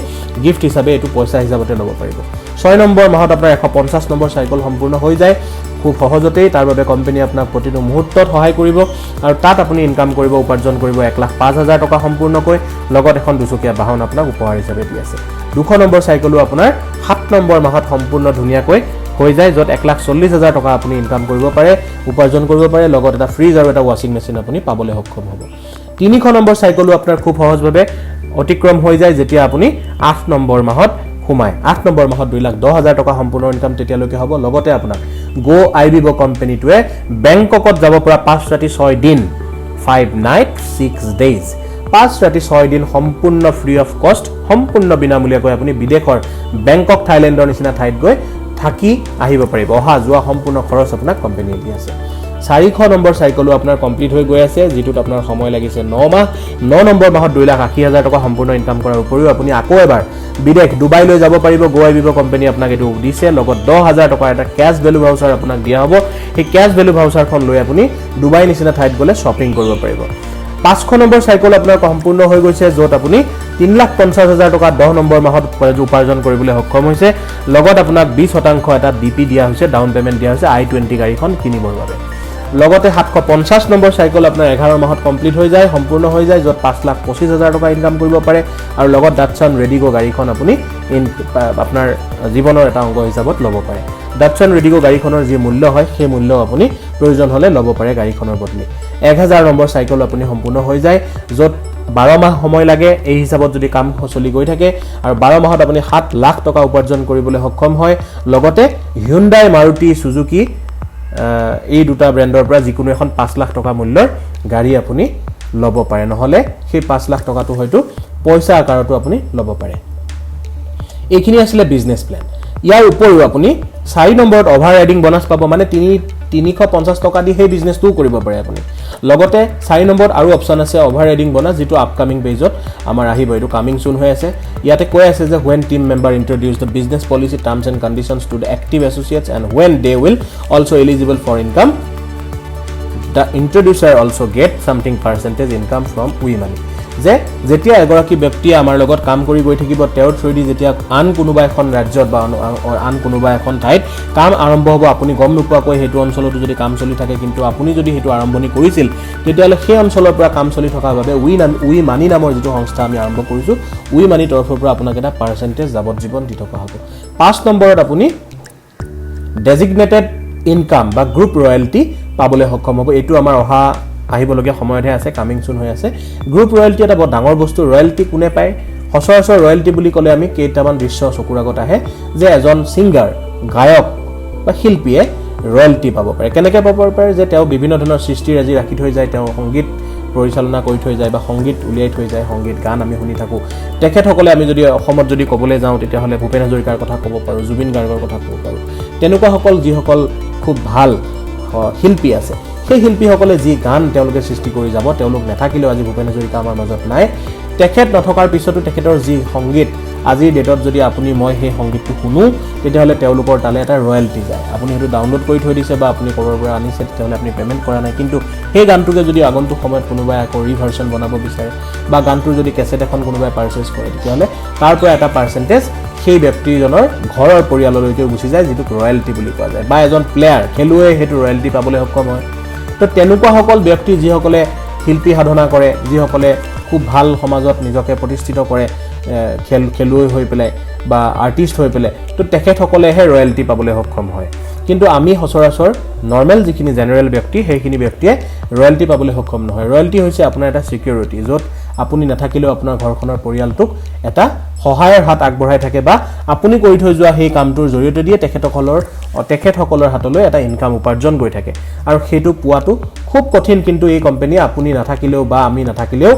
গিফট হিচাপে এটো পইচা হিচাপতে ল'ব পাৰিব 6 নম্বৰ মাহত আপোনাৰ 150 নম্বৰ সাইকেল সম্পূৰ্ণ হৈ যায় খুব সহজতেই তাৰ বাবে কোম্পানী আপোনাক প্ৰতিটো মুহূৰ্তত সহায় কৰিব আৰু তাত আপুনি ইনকাম কৰিব উপাৰ্জন কৰিব 1,05,000 টকা সম্পূৰ্ণকৈ লগত এখন দুচকীয়া বাহন আপোনাক উপহাৰ হিচাপে দি আছে 200 নম্বৰ সাইকেলও আপোনাৰ 7 নম্বৰ মাহত সম্পূৰ্ণ ধুনিয়াকৈ হৈ যায় য'ত 1,40,000 টকা আপুনি ইনকাম কৰিব পাৰে উপাৰ্জন কৰিব পাৰে লগত এটা ফ্ৰিজ আৰু এটা ওয়াশিং মেচিন আপুনি পাবলৈ সক্ষম হ'ব 300 নম্বৰ সাইকেলও আপোনাৰ খুব সহজভাৱে অতিক্ৰম হৈ যায় যেতিয়া আপুনি 8 নম্বৰ মাহত খুমাই 8 নম্বৰ মাহত 2,10,000 টকা সম্পূৰ্ণ ইনকাম তেতিয়ালৈকে হ'ব লগতে আপোনাক গো আইবিবো কোম্পানীটোৱে বেংককত যাব পৰা 5 ৰাতি 6 দিন 5 নাইট 6 ডেজ 5 ৰাতি 6 দিন সম্পূৰ্ণ ফ্ৰী অফ কষ্ট সম্পূৰ্ণ বিনামূলীয়াকৈ আপুনি বিদেশৰ বেংকক থাইলেণ্ডৰ নিচিনা ঠাইত গৈ থাকি আহিব পাৰিব অহা যোৱা সম্পূৰ্ণ খৰচ আপোনাক কোম্পানীয়ে দি আছে 400 নম্বৰ সাইকেলও আপোনাৰ কমপ্লিট হৈ গৈ আছে যেটোত আপোনাৰ সময় লাগিছে 9 মাহ 9 নম্বৰ মাহত 2,80,000 টকা সম্পূৰ্ণ ইনকাম কৰাৰ উপৰিও আপুনি আকৌ এবাৰ বিদেশ দুবাই লৈ যাব পাৰিব গুৱাহাটী কোম্পানী আপোনাক এটো দিছে লগত 10,000 টকা এটা ক্যাশ ভ্যালু ভাউচাৰ আপোনাক দিয়া হ'ব এই ক্যাশ ভ্যালু ভাউচাৰখন লৈ আপুনি দুবাই নিচিনা ঠাইত গলে শপিং কৰিব পাৰিব 500 নম্বৰ সাইকেল আপোনাৰ সম্পূৰ্ণ হৈ গৈছে য'ত আপুনি 3,50,000 টকা 10 নম্বৰ মাহত উপাৰ্জন কৰিবলৈ সক্ষম হৈছে লগত আপোনাক 20% এটা ডিপি দিয়া হৈছে ডাউন পেমেন্ট দিয়া হৈছে i20 গাড়ীখন কিনিবৰ বাবে লগতে 750 নম্বৰ সাইকেল আপোনাৰ 11 মাহত কমপ্লিট হৈ যায় সম্পূৰ্ণ হৈ যায় যত 5,25,000 টকা ইনকাম কৰিব পাৰে আৰু লগত ডাটছন ৰেডিগো গাড়ীখন আপুনি আপোনাৰ জীৱনৰ এটা অংগ হিচাপত ল'ব পাৰে ডাটছন ৰেডিগো গাড়ীখনৰ যি মূল্য হয় সেই মূল্য আপুনি প্ৰয়োজন হলে ল'ব পাৰে গাড়ীখনৰ বদলি 1000 নম্বৰ সাইকেল আপুনি সম্পূৰ্ণ হৈ যায় যত 12 মাহ সময় লাগে এই হিচাপত যদি কাম চলি গৈ থাকে আৰু 12 মাহত আপুনি 7 লাখ টকা উপাৰ্জন কৰিবলৈ সক্ষম হয় লগতে Hyundai Maruti Suzuki এই দুটা ব্ৰ্যান্ডৰ পৰা যিকোনো এখন 5 লাখ টকা মূল্যৰ গাড়ী আপুনি ল'ব পাৰে নহলে সেই 5 লাখ টকাটো হয়তো পইচা আকাৰতো আপুনি ল'ব পাৰে এইখিনি আছিল বিজনেস প্ল্যান ইয়াৰ উপৰিও আপুনি 4 নম্বৰত ওভাৰ ৰাইডিং বোনাস পাব মানে 350 টকা দি সেই বিজনেসটো কৰিব পাৰে আপুনি লগতে 4 নম্বৰত আৰু অপচন আছে ওভাৰ ৰাইডিং বোনাস যেটো আপকামিং পেজত আমাৰ আহিব এটো কামিং সুন হৈ আছে ইয়াতে কৈ আছে যে when team member introduce the business policy terms and conditions to the active associates and when they will also eligible for income the introducer also get something percentage income from we money যে যেতিয়া এগৰাকী ব্যক্তি আমাৰ লগত কাম কৰি গৈ থাকিব তেওঁৰ থ্ৰুদি যেতিয়া আন কোনোবা এখন ৰাজ্যত বা আন কোনোবা এখন ঠাইত কাম আৰম্ভ হ'ব আপুনি গম নোপোৱাকৈ হেতু অঞ্চলতো যদি কাম চলি থাকে কিন্তু আপুনি যদি হেতু আৰম্ভণি কৰিছিল তেতিয়ালে সেই অঞ্চলৰ পৰা কাম চলি থকাৰ বাবে উই মানি নামৰ যেটো সংস্থা আমি আৰম্ভ কৰিছো উই মানি তৰফৰ পৰা আপোনাক এটা পাৰ্সেন্টেজ যাৱজ্জীৱন দি থকা হ'ব 5 নম্বৰত আপুনি ডেজিগনেটেড ইনকাম বা গ্ৰুপ ৰয়্যালটি পাবলৈ সক্ষম হ'ব এটো আমাৰ অহা আহিবলগীয়া সময়তে আছে কামিং সুন হৈ আছে গ্ৰুপ ৰয়্যালটি এটা বহুত ডাঙৰ বস্তু ৰয়্যালটি কোনে পায় সচৰাচৰ ৰয়্যালটি বুলি ক'লে আমি কেইটামান দৃশ্য চকুৰ আগত আহে যে এজন সিঙ্গাৰ গায়ক বা শিল্পীয়ে ৰয়্যালটি পাব পাৰে কেনেকৈ পাব পাৰে যে তেওঁ বিভিন্ন ধৰণৰ সৃষ্টি ৰাজি ৰাখি থৈ যায় তেওঁ সংগীত পৰিচালনা কৰি থৈ যায় বা সংগীত উলিয়াই থৈ যায় সংগীত গান আমি শুনি থাকো তেখেতসকলে আমি যদি অসমত যদি ক'বলৈ যাওঁ তেতিয়া হলে ভূপেন হাজৰিকাৰ কথা ক'ব পাৰো জুবিন গাৰ্গৰ কথা ক'ব পাৰো তেনেকুৱা সকল যিসকল খুব ভাল শিল্পী আছে সেই শিল্পীসকলে যি গান তেওঁলোকে সৃষ্টি কৰি যাব তেওঁলোক নাথাকিলেও আজি ভূপেন হাজৰিকা আমাৰ মাজত নাই তেখেত নথকাৰ পিছতো তেখেতৰ যি সংগীত আজিৰ ডেটত যদি আপুনি মই সেই সংগীতটো শুনো তেতিয়াহলে তেওঁলোকৰ তালে এটা ৰয়্যালটি যায় আপুনি হেতু ডাউনলোড কৰি থৈ দিছে বা আপুনি কৰবাৰ পৰা আনিছে তেতিয়াহলে আপুনি পেমেন্ট কৰা নাই কিন্তু সেই গানটোকে যদি আগন্তুক সময়ত কোনোবাই আকৌ ৰিভাৰ্সন বনাব বিচাৰে বা গানটোৰ যদি কেছেট এখন কোনোবাই পাৰচেজ কৰে তেতিয়াহলে তাৰ পৰা এটা পাৰ্সেন্টেজ সেই ব্যক্তিজনৰ ঘৰৰ পৰিয়াললৈকে গুচি যায় যেটো ৰয়্যালটি বুলি কোৱা যায় বা এজন প্লেয়াৰ খেলুৱৈ হেতু ৰয়্যালটি পাবলৈ সক্ষম হয় তো তেনেকুৱা সকল ব্যক্তি যিসকলে শিল্পী সাধনা কৰে যিসকলে খুব ভাল সমাজত নিজকে প্ৰতিষ্ঠিত কৰে খেলুৱৈ হৈ পেলাই বা আৰ্টিষ্ট হৈ পেলাই তো তেখেতসকলেহে ৰয়্যালটি পাবলৈ সক্ষম হয় কিন্তু আমি সচৰাচৰ নৰমাল যিখিনি জেনাৰেল ব্যক্তি সেইখিনি ব্যক্তিয়ে ৰয়্যালটি পাবলৈ সক্ষম নহয় ৰয়্যালটি হৈছে আপোনাৰ এটা সিকিউৰিটি যত আপুনি নাথাকিলেও আপোনাৰ ঘৰখনৰ পৰিয়ালটোক এটা সহায়ৰ হাত আগবঢ়াই থাকে বা আপুনি কৰি থৈ যোৱা সেই কামটোৰ জৰিয়তে দিয়ে তেখেতসকলৰ হাতলৈ এটা ইনকাম উপাৰ্জন গৈ থাকে আৰু হেতু পোৱাটো খুব কঠিন কিন্তু এই কোম্পানী আপুনি নাথাকিলেও বা আমি নাথাকিলেও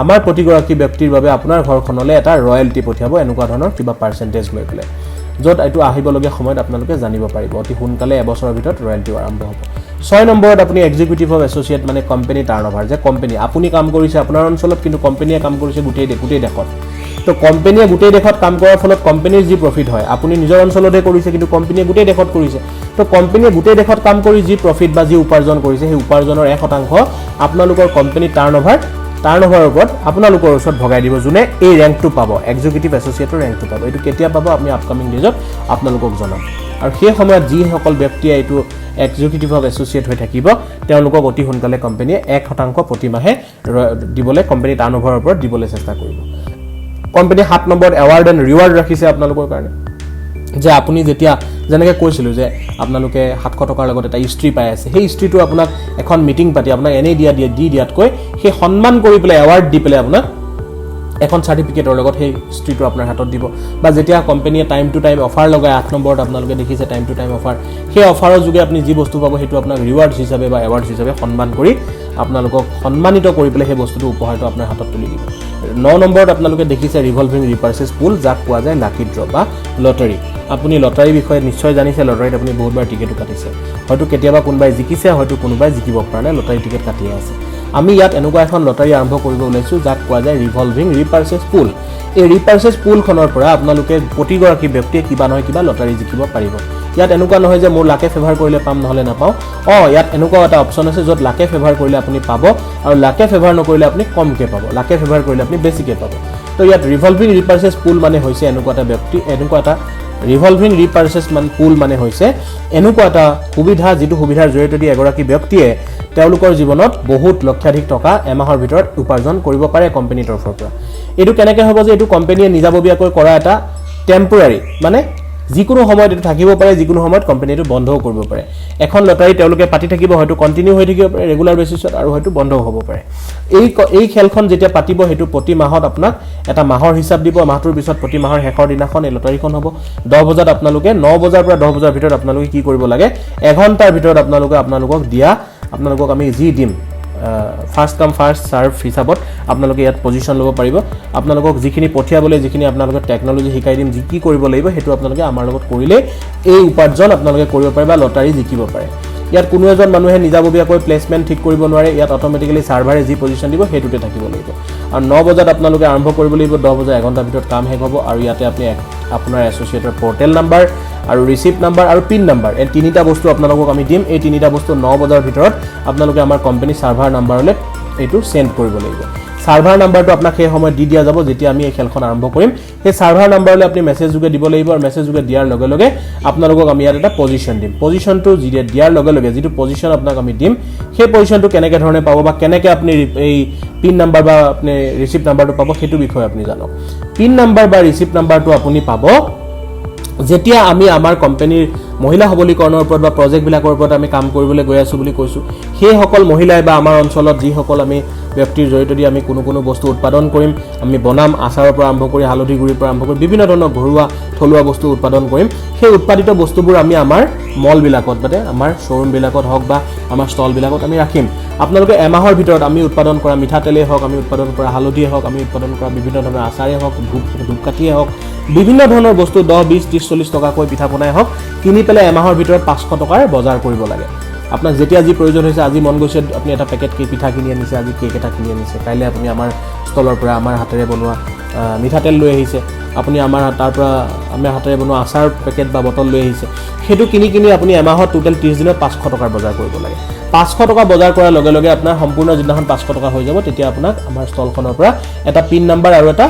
আমাৰ প্ৰতিগৰাকী ব্যক্তিৰ বাবে আপোনাৰ ঘৰখনলৈ এটা ৰয়্যালটি পঠিয়াব এনেকুৱা ধৰণৰ কিবা পাৰ্সেন্টেজ লৈ পেলাই যত এটো আহিবলগীয়া সময়ত আপোনালোকে জানিব পাৰিব অতি সোনকালে এবছৰৰ ভিতৰত ৰয়্যালটি আৰম্ভ হ'ব 6 নম্বৰত আপুনি এক্সিকিউটিভ অফ এছ'চিয়েট মানে কোম্পানী টাৰ্নওভাৰ যে কোম্পানী আপুনি কাম কৰিছে আপোনাৰ অঞ্চলত কিন্তু কোম্পানীয়ে কাম কৰিছে গোটেই দেশত তো কোম্পানীয়ে গোটেই দেশত কাম কৰাৰ ফলত কোম্পানীৰ যি প্ৰফিট হয় আপুনি নিজৰ অঞ্চলতে কৰিছে কিন্তু কোম্পানীয়ে গোটেই দেশত কৰিছে তো কোম্পানীয়ে গোটেই দেশত কাম কৰি যি প্ৰফিট বা যি উপাৰ্জন কৰিছে সেই উপাৰ্জনৰ 1% আপোনালোকৰ কোম্পানী টাৰ্নওভাৰৰ ওপৰত আপোনালোকৰ ওচৰত ভগাই দিব জুনে এই ৰেংকটো পাব এক্সিকিউটিভ এছ'চিয়েটৰ ৰেংকটো পাব এটো কেতিয়া পাব আমি আপকামিং ডেজত আপোনালোকক জনাম আৰু সেই সময়ত যি সকল ব্যক্তি এইটো এক্সিকিউটিভ অফ এছ'চিয়েট হৈ থাকিব তেওঁলোকক অতি সোনকালে কোম্পানীয়ে 1% প্ৰতি মাহে দিবলৈ কোম্পানী টাৰ্নওভাৰৰ ওপৰত দিবলৈ চেষ্টা কৰিব company 7 number award and reward ৰাখিছে আপোনালোকৰ কাৰণে যে আপুনি যেতিয়া যেনেকৈ কৈছিল যে আপোনালোকে 700 টকাৰ লগত এটা ইষ্ট্ৰি পাই আছে সেই ইষ্ট্ৰিটো আপোনাক এখন মিটিং পাতি আপোনাক এনে দিয়াতকৈ সেই সন্মান কৰি পেলাই এৱাৰ্ড দি পেলাই আপোনাক এখন সাৰ্টিফিকেটৰ লগত সেই ইষ্ট্ৰিটো আপোনাৰ হাতত দিব বা যেতিয়া কোম্পানীয়ে টাইম টু টাইম অফাৰ লগায় 8 নম্বৰত আপোনালোকে দেখিছে টাইম টু টাইম অফাৰ সেই অফাৰৰ যোগে আপুনি যি বস্তু পাব হেতু আপোনাক ৰিৱাৰ্ডছ হিচাপে বা এৱাৰ্ডছ হিচাপে সন্মান কৰি আপোনালোকক সন্মানিত কৰি পেলাই সেই বস্তুটো উপহাৰটো আপোনাৰ হাতত তুলি দিব 9 নম্বৰত আপোনালোকে দেখিছে ৰিভলভিং ৰিপাৰ্চেজ পুল যাক কোৱা যায় লাকি ড্ৰ বা লটাৰী আপুনি লটাৰী বিষয়ে নিশ্চয় জানিছে লটাৰীত আপুনি বহুতবাৰ টিকেটও কাটিছে হয়তো কেতিয়াবা কোনোবাই জিকিছে হয়তো কোনোবাই জিকিব পৰা নাই লটাৰী টিকেট কাটিয়ে আছে আমি ইয়াত এনেকুৱা এখন লটাৰী আৰম্ভ কৰিব ওলাইছো যাক কোৱা যায় ৰিভলভিং ৰিপাৰ্চেজ পুল এই ৰিপাৰ্চেজ পুলখনৰ পৰা আপোনালোকে প্ৰতিগৰাকী ব্যক্তিয়ে কিবা নহয় কিবা লটাৰী জিকিব পাৰিব ইয়াত এনেকুৱা নহয় যে মোৰ লাকে ফেভাৰ কৰিলে পাম নহলে নাপাও ইয়াত এনেকুৱা এটা অপচন আছে যত লাকে ফেভাৰ কৰিলে আপুনি পাব আৰু লাকে ফেভাৰ নকৰিলে আপুনি কমকে পাব লাকে ফেভাৰ কৰিলে আপুনি বেছিকে পাব তো ইয়াত ৰিভলভিং ৰিপাৰ্চেজ পুল মানে হৈছে এনেকুৱা এটা ব্যক্তি এনেকুৱা এটা ৰিভলভিং ৰিপাৰ্চেছ পুল মানে হৈছে এনেকুৱা এটা সুবিধা যিটো সুবিধাৰ জৰিয়তে এগৰাকী ব্যক্তিয়ে তেওঁলোকৰ জীৱনত বহুত লক্ষাধিক টকা এমাহৰ ভিতৰত উপাৰ্জন কৰিব পাৰে কোম্পানীৰ তৰফৰ পৰা এইটো কেনেকৈ হ'ব যে এইটো কোম্পানীয়ে নিজাববীয়াকৈ কৰা এটা টেম্পৰাৰী মানে যিকোনো সময়ত এটো থাকিব পাৰে যিকোনো সময়ত কোম্পানীটো বন্ধও কৰিব পাৰে এখন লটাৰী তেওঁলোকে পাতি থাকিব হয়তো কন্টিনিউ হৈ থাকিব পাৰে ৰেগুলাৰ বেচিছত আৰু হয়তো বন্ধও হ'ব পাৰে এই খেলখন যেতিয়া পাতিব হেতু প্ৰতি মাহত আপোনাক এটা মাহৰ হিচাপ দিব মাহটোৰ পিছত প্ৰতি মাহৰ শেষৰ দিনাখন এই লটাৰীখন হ'ব 10 বজাত আপোনালোকে 9 বজাৰ পৰা 10 বজাৰ ভিতৰত আপোনালোকে কি কৰিব লাগে এঘণ্টাৰ ভিতৰত আপোনালোকক দিয়া আপোনালোকক আমি যি দিম ফাৰ্স্ট কাম ফাৰ্স্ট সাৰ্ভ হিসাবত আপোনালোকে ইয়াত পজিশন লব পাৰিব আপোনালোকক যিখিনি পঠিয়াবলৈ যিখিনি আপোনালোকে টেকনলজি শিকাই দিম যি কি কৰিব লাগিব হেতু আপোনালোকে আমাৰ লগত কৰিলে এই উপাৰ্জন আপোনালোকে কৰিব পাৰিব লটাৰী জিকিব পাৰে ইয়াত কোনো এজন মানুহে নিজাববীয়াকৈ প্লেসমেন্ট ঠিক কৰিব নোৱাৰে ইয়াত অটোমেটিক্যালি সাৰ্ভাৰে যি পজিশন দিব হেতুতে থাকিব লাগিব আৰু 9 বজাত আপোনালোকে আৰম্ভ কৰিব লাগিব 10 বজা এঘণ্টাৰ ভিতৰত কাম শেষ হ'ব আৰু ইয়াতে আপুনি আপোনাৰ এসোসিয়েটৰ পোৰ্টেল নাম্বাৰ আৰু ৰিসিপ্ট নাম্বাৰ আৰু পিন নাম্বাৰ এই তিনিটা বস্তু আপোনালোকক আমি দিম এই তিনিটা বস্তু 9 বজাৰ ভিতৰত আপোনালোকে আমাৰ কোম্পানী সাৰ্ভাৰ নাম্বাৰলৈ এইটো সেন্ড কৰিব লাগিব সাৰ্ভাৰ নাম্বাৰটো আপোনাক সেই সময় দি দিয়া যাব যেতিয়া আমি এই খেলখন আৰম্ভ কৰিম সেই সাৰ্ভাৰ নাম্বাৰলৈ আপুনি মেছেজ যোগে দিব লাগিব আৰু মেছেজ যোগে দিয়াৰ লগে লগে আপোনালোকক আমি ইয়াত এটা পজিশন দিম পজিশনটো দিয়াৰ লগে লগে যেটো পজিশন আপোনাক আমি দিম সেই পজিশনটো কেনেকৈ ধৰণে পাব বা কেনেকৈ আপুনি এই পিন নাম্বাৰ বা আপুনি ৰিসিপ্ট নাম্বাৰটো পাব সেইটো বিষয়ে আপুনি জানক পিন নাম্বাৰ বা ৰিসিপ্ট নাম্বাৰটো আপুনি পাব যেতিয়া আমি আমাৰ কোম্পানীৰ মহিলা সবলীকৰণৰ ওপৰত বা প্ৰজেক্ট বিলাকৰ ওপৰত আমি কাম কৰিবলৈ গৈ আছো বুলি কৈছো সেই সকল মহিলাই বা আমাৰ অঞ্চলত যি সকল আমি ব্যক্তিৰ জৰিয়তে আমি কোনো বস্তু উৎপাদন কৰিম আমি বনাম আচাৰৰ পৰা আৰম্ভ কৰি হালধি গুৰিৰ পৰা আৰম্ভ কৰি বিভিন্ন ধৰণৰ ঘৰুৱা থলুৱা বস্তু উৎপাদন কৰিম সেই উৎপাদিত বস্তুবোৰ আমি আমাৰ মল বিলাকত মানে আমাৰ শ্বৰুম বিলাকত হওক বা আমাৰ ষ্টল বিলাকত আমি ৰাখিম আপোনালোকে এমাহৰ ভিতৰত আমি উৎপাদন কৰা মিঠা তেলে হওক আমি উৎপাদন কৰা হালধি হওক আমি উৎপাদন কৰা বিভিন্ন ধৰণৰ আচাৰে হওক ধূপকাঠিয়ে হওক বিভিন্ন ধৰণৰ বস্তু 10 20 30 40 টকাকৈ পিঠা বনাই হওক কিনি পেলে এমাহৰ ভিতৰত 500 টকাৰ বজাৰ কৰিব লাগে আপোনাক যেতিয়া যি প্ৰয়োজন হৈছে আজি মন গৈছে আপুনি এটা পেকেট কি পিঠা কিনি আনিছে আজি কেক এটা কিনি আনিছে কাইলে আপুনি আমাৰ ষ্টলৰ পৰা আমাৰ হাতেৰে বনোৱা মিঠা তেল লৈ আহিছে আপুনি আমাৰ তাৰ পৰা আমাৰ হাতেৰে বনোৱা আচাৰ পেকেট বা বটল লৈ আহিছে হেতু কিনি আপুনি এমাহত টোটাল 30 দিনত 500 টকাৰ বজাৰ কৰিব লাগে 500 টকা বজাৰ কৰাৰ লগে লগে আপোনাৰ সম্পূৰ্ণ যিদিনাখন 500 টকা হৈ যাব তেতিয়া আপোনাক আমাৰ ষ্টলখনৰ পৰা এটা পিন নাম্বাৰ আৰু এটা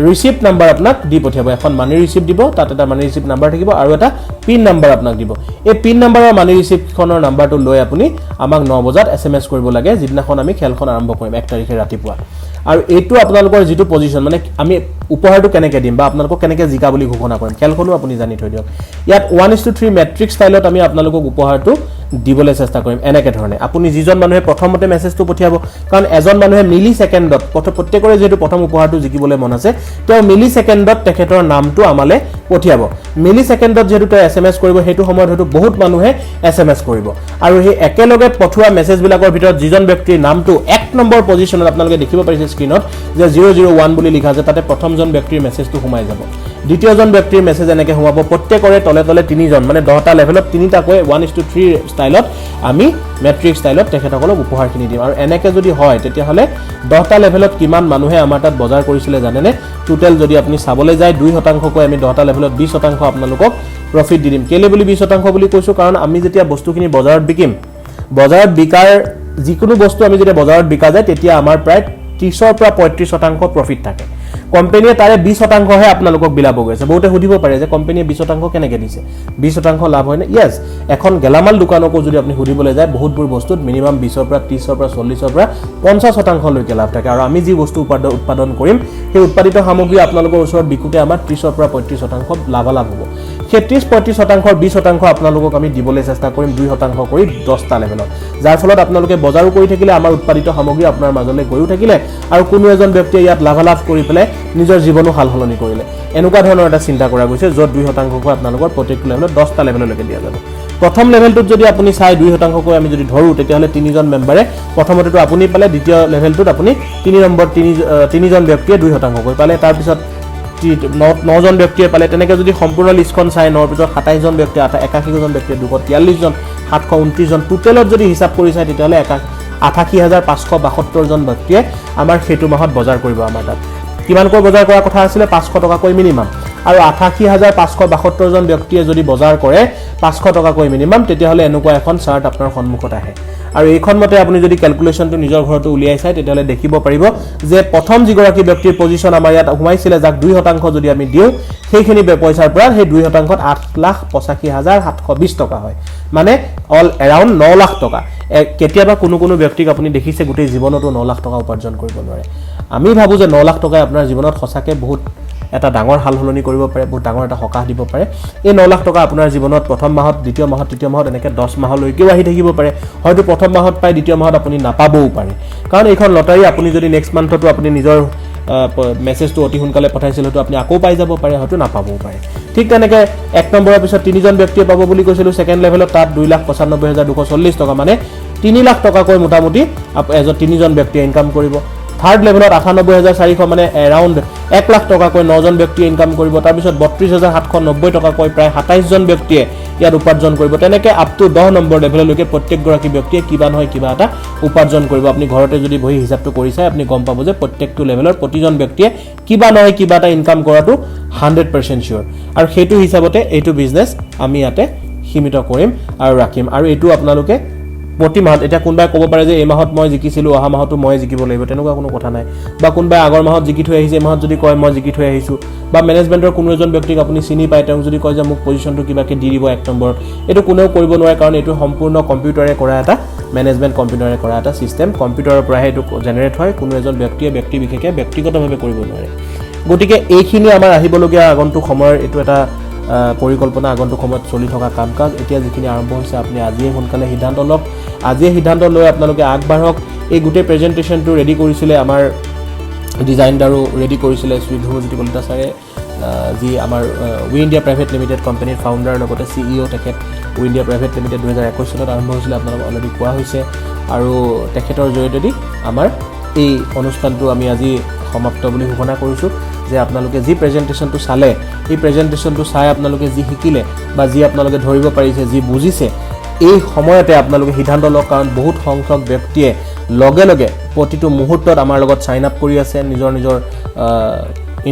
ৰিসিপ্ট নাম্বাৰ আপোনাক দি পঠিয়াব এখন মানি ৰিসিপ্ট দিব তাত এটা মানি ৰিসিপ্ট নাম্বাৰ থাকিব আৰু এটা পিন নাম্বাৰ আপোনাক দিব এই পিন নাম্বাৰ আৰু মানি ৰিসিপ্টখনৰ নাম্বাৰটো লৈ আপুনি আমাক 9 বজাত এসএমএস কৰিব লাগে যিদিনাখন আমি খেলখন আৰম্ভ কৰিম 1 তাৰিখে ৰাতিপুৱা আৰু এইটো আপোনালোকৰ যেটো পজিশন মানে আমি উপহাৰটো কেনেকৈ দিম বা আপোনালোকক কেনেকৈ জিকা বুলি ঘোষণা কৰিম খেলখনো আপুনি জানি থৈ দিয়ক ইয়াত 1:3 মেট্ৰিক ষ্টাইলত আমি আপোনালোকক উপহাৰটো দিবলৈ চেষ্টা কৰিম এনেকৈ ধৰণে আপুনি যিজন মানুহে প্ৰথমতে মেছেজটো পঠিয়াব কাৰণ এজন মানুহে মিলি সেকেন্ডত প্ৰত্যেকৰে যেটো প্ৰথম উপহাৰটো জিকিবলৈ মন আছে তেওঁ মিলি সেকেন্ডত তেখেতৰ নামটো আমালে পঠিয়াব মিলি সেকেন্ডত যেটো এসএমএস কৰিব হেতু সময়ত হয়তো বহুত মানুহে এসএমএস কৰিব আৰু সেই একেলগে পঠোৱা মেছেজ বিলাকৰ ভিতৰত যিজন ব্যক্তিৰ নামটো 1 নম্বৰ পজিশনত আপোনালোকে দেখিব পাৰিছে স্ক্ৰিনত যে 001 বুলি লিখা আছে তাতে প্ৰথমজন ব্যক্তিৰ মেছেজটো সোমাই যাব দ্বিতীয়জন ব্যক্তিৰ মেছেজ এনেকৈ সোমাব প্ৰত্যেকৰে তলে তলে তিনিজন মানে 10টা লেভেলত তিনিটাকৈ 1:3 ষ্টাইলত আমি মেট্ৰিক ষ্টাইলত তেখেতসকলক উপহাৰখিনি দিম আৰু এনেকৈ যদি হয় তেতিয়া হলে 10টা লেভেলত কিমান মানুহে আমাৰ তাত বজাৰ কৰিছিলে জানেনে টোটাল যদি আপুনি চাবলৈ যায় 2% কৈ আমি 10টা লেভেলত 20% আপোনালোকক প্ৰফিট দি দিম কেলে বুলি 20% বুলি কৈছো কাৰণ আমি যেতিয়া বস্তুখিনি বজাৰত বিকিম বজাৰত বিকাৰ যিকোনো বস্তু আমি যেতিয়া বজাৰত বিকা যায় তেতিয়া আমাৰ প্ৰায় 30 পৰা 35% প্ৰফিট থাকে কোম্পানীয়ে তাৰে 20% হে আপোনালোকক বিলাব গৈছে বহুতে সুধিব পাৰে যে কোম্পানীয়ে 20% কেনেকৈ দিছে 20% লাভ হয় না ইয়েস এখন গেলামাল দোকানকো যদি আপুনি সুধিবলৈ যায় বহুতবোৰ বস্তুত মিনিমাম 20 পৰা 30 পৰা 40 পৰা 50% লৈকে লাভ থাকে আৰু আমি যি বস্তু উৎপাদন কৰিম সেই উৎপাদিত সামগ্ৰী আপোনালোকৰ ওচৰত বিকুতে আমাৰ 30 পৰা 35% লাভালাভ হ'ব সেই 30-35%ৰ 20% আপোনালোকক আমি দিবলৈ চেষ্টা কৰিম 2% কৰি 10টা লেভেলত যাৰ ফলত আপোনালোকে বজাৰো কৰি থাকিলে আমাৰ উৎপাদিত সামগ্ৰী আপোনাৰ মাজলৈ গৈও থাকিলে আৰু কোনো এজন ব্যক্তিয়ে ইয়াত লাভালাভ কৰি পেলাই নিজৰ জীৱনো হালহলনি কৰিলে এনেকুৱা ধৰণৰ এটা চিন্তা কৰা গৈছে যত 2% কৈ আপোনালোকৰ প্ৰত্যেক লেভেলত 10টা লেভেললৈকে দিয়া যাব প্ৰথম লেভেলটোত যদি আপুনি চাই 2% কৈ আমি যদি ধৰো তেতিয়া হলে তিনিজন মেম্বাৰে প্ৰথমতেটো আপুনি পালে দ্বিতীয় লেভেলটোত আপুনি তিনিজন ব্যক্তিয়ে 2% কৈ পালে তাৰ পিছত 9 জন ব্যক্তিয়ে পালে তেনেকৈ যদি সম্পূৰ্ণ লিষ্টখন চাই 9 ৰ পিছত 27 জন ব্যক্তি 81 জন ব্যক্তি 243 জন 729 জন টোটেলত যদি হিসাব কৰি চাই তেতিয়া হলে 88,572 জন ব্যক্তিয়ে আমাৰ হেতু মাহত বজাৰ কৰিব আমাৰ তাত কিমানকৈ বজাৰ কৰাৰ কথা আছিল 500 টকাকৈ মিনিমাম আৰু 88,572 জন ব্যক্তিয়ে যদি বজাৰ কৰে 500 টকাকৈ মিনিমাম, তেতিয়াহ'লে এনেকুৱা এখন চাৰ্ট আপোনাৰ সন্মুখত আহে। আৰু এইখন মতে আপুনি যদি ক্যালকুলেশনটো নিজৰ ঘৰটো উলিয়াই চাই তেতিয়াহ'লে দেখিব পাৰিব যে প্ৰথম যিগৰাকী ব্যক্তিৰ পজিশন আমাৰ ইয়াত সোমাইছিলে, যাক 2% যদি আমি দিওঁ, সেইখিনি পইচাৰ পৰা সেই 2%ত 8,85,720 টকা হয়, মানে অল এৰাউণ্ড 9 লাখ টকা। কেতিয়াবা কোনো ব্যক্তিক আপুনি দেখিছে গোটেই জীৱনতো 9 লাখ টকা উপাৰ্জন কৰিব নোৱাৰে। আমি ভাবো যে 9 লাখ টকাই আপোনাৰ জীৱনত সঁচাকৈ বহুত এটা ডাঙৰ হাল হলনি কৰিব পাৰে, বহুত ডাঙৰ এটা সকাহ দিব পাৰে। এই 9 লাখ টকা আপোনাৰ জীৱনত প্ৰথম মাহত, দ্বিতীয় মাহত, তৃতীয় মাহত এনেকৈ 10 মাহলৈকেও আহি থাকিব পাৰে। হয়তো প্ৰথম মাহত পাই দ্বিতীয় মাহত আপুনি নাপাবও পাৰে, কাৰণ এইখন লটাৰী আপুনি যদি নেক্সট মান্থতো আপুনি নিজৰ মেছেজটো অতি সোনকালে পঠাইছিল, হয়তো আপুনি আকৌ পাই যাব পাৰে, হয়তো নাপাবও পাৰে। ঠিক তেনেকৈ 1 নম্বৰৰ পিছত 3জন ব্যক্তিয়ে পাব বুলি কৈছিলোঁ ছেকেণ্ড লেভেলত, তাত 2,95,240 টকা, মানে 3 লাখ টকাকৈ মোটামুটি 3জন ব্যক্তিয়ে ইনকাম কৰিব। থাৰ্ড লেভেলত 98,400, মানে এৰাউণ্ড 1 লাখ টকাকৈ 9জন ব্যক্তিয়ে ইনকাম কৰিব। তাৰপিছত 32,790 টকাকৈ প্ৰায় 27জন ব্যক্তিয়ে ইয়াত উপাৰ্জন কৰিব। তেনেকৈ আপ টু 10 নম্বৰ লেভেললৈকে প্ৰত্যেকগৰাকী ব্যক্তিয়ে কিবা নহয় কিবা এটা উপাৰ্জন কৰিব। আপুনি ঘৰতে যদি বহি হিচাপটো কৰি চাই আপুনি গম পাব যে প্ৰত্যেকটো লেভেলৰ প্ৰতিজন ব্যক্তিয়ে কিবা নহয় কিবা এটা ইনকাম কৰাটো 100% চিয়'ৰ। আৰু সেইটো হিচাপতে এইটো বিজনেছ আমি ইয়াতে সীমিত কৰিম আৰু ৰাখিম। আৰু এইটো আপোনালোকে প্ৰতি মাহত, এতিয়া কোনোবাই ক'ব পাৰে যে এই মাহত মই জিকিছিলোঁ, অহা মাহতো মই জিকিব লাগিব, তেনেকুৱা কোনো কথা নাই। বা কোনোবাই আগৰ মাহত জিকি থৈ আহিছে, এই মাহত যদি কয় মই জিকি থৈ আহিছোঁ, বা মেনেজমেণ্টৰ কোনো এজন ব্যক্তিক আপুনি চিনি পায়, তেওঁক যদি কয় যে মোক পজিশ্যনটো কিবাকৈ দি দিব 1 নম্বৰত, এইটো কোনেও কৰিব নোৱাৰে, কাৰণ এইটো সম্পূৰ্ণ কম্পিউটাৰে কৰা এটা মেনেজমেণ্ট, কম্পিউটাৰে কৰা এটা ছিষ্টেম। কম্পিউটাৰৰ পৰাহে এইটো জেনেৰেট হয়, কোনো এজন ব্যক্তিয়ে ব্যক্তি বিশেষে ব্যক্তিগতভাৱে কৰিব নোৱাৰে। গতিকে এইখিনি আমাৰ আহিবলগীয়া আগন্তুক সময়ৰ এইটো এটা পৰিকল্পনা, আগন্তুক সময়ত চলি থকা কাম কাজ। এতিয়া যিখিনি আৰম্ভ হৈছে আপুনি আজিয়ে সোনকালে সিদ্ধান্ত লওক, আজিয়ে সিদ্ধান্ত লৈ আপোনালোকে আগবাঢ়ক। এই গোটেই প্ৰেজেণ্টেশ্যনটো ৰেডি কৰিছিলে আমাৰ ডিজাইনাৰো ৰেডি কৰিছিলে শ্ৰী ধ্ৰুৱজ্যোতি কলিতা ছাৰে, যি আমাৰ উই ইণ্ডিয়া প্ৰাইভেট লিমিটেড কোম্পানীৰ ফাউণ্ডাৰ, লগতে CEO তেখেত। উই ইণ্ডিয়া প্ৰাইভেট লিমিটেড 2021 চনত আৰম্ভ হৈছিলে, আপোনালোকক অলৰেডি কোৱা হৈছে। আৰু তেখেতৰ জৰিয়তেদি আমাৰ এই অনুষ্ঠানটো আমি আজি সমাপ্ত বুলি ঘোষণা কৰিছোঁ। যে আপোনালোকে যি প্ৰেজেণ্টেশ্যনটো চালে, এই প্ৰেজেণ্টেশ্যনটো চাই আপোনালোকে যি শিকিলে বা যি আপোনালোকে ধৰিব পাৰিছে, যি বুজিছে, এই সময়তে আপোনালোকে সিদ্ধান্ত লওক, কাৰণ বহুত সংখ্যক ব্যক্তিয়ে লগে লগে প্ৰতিটো মুহূৰ্তত আমাৰ লগত ছাইন আপ কৰি আছে, নিজৰ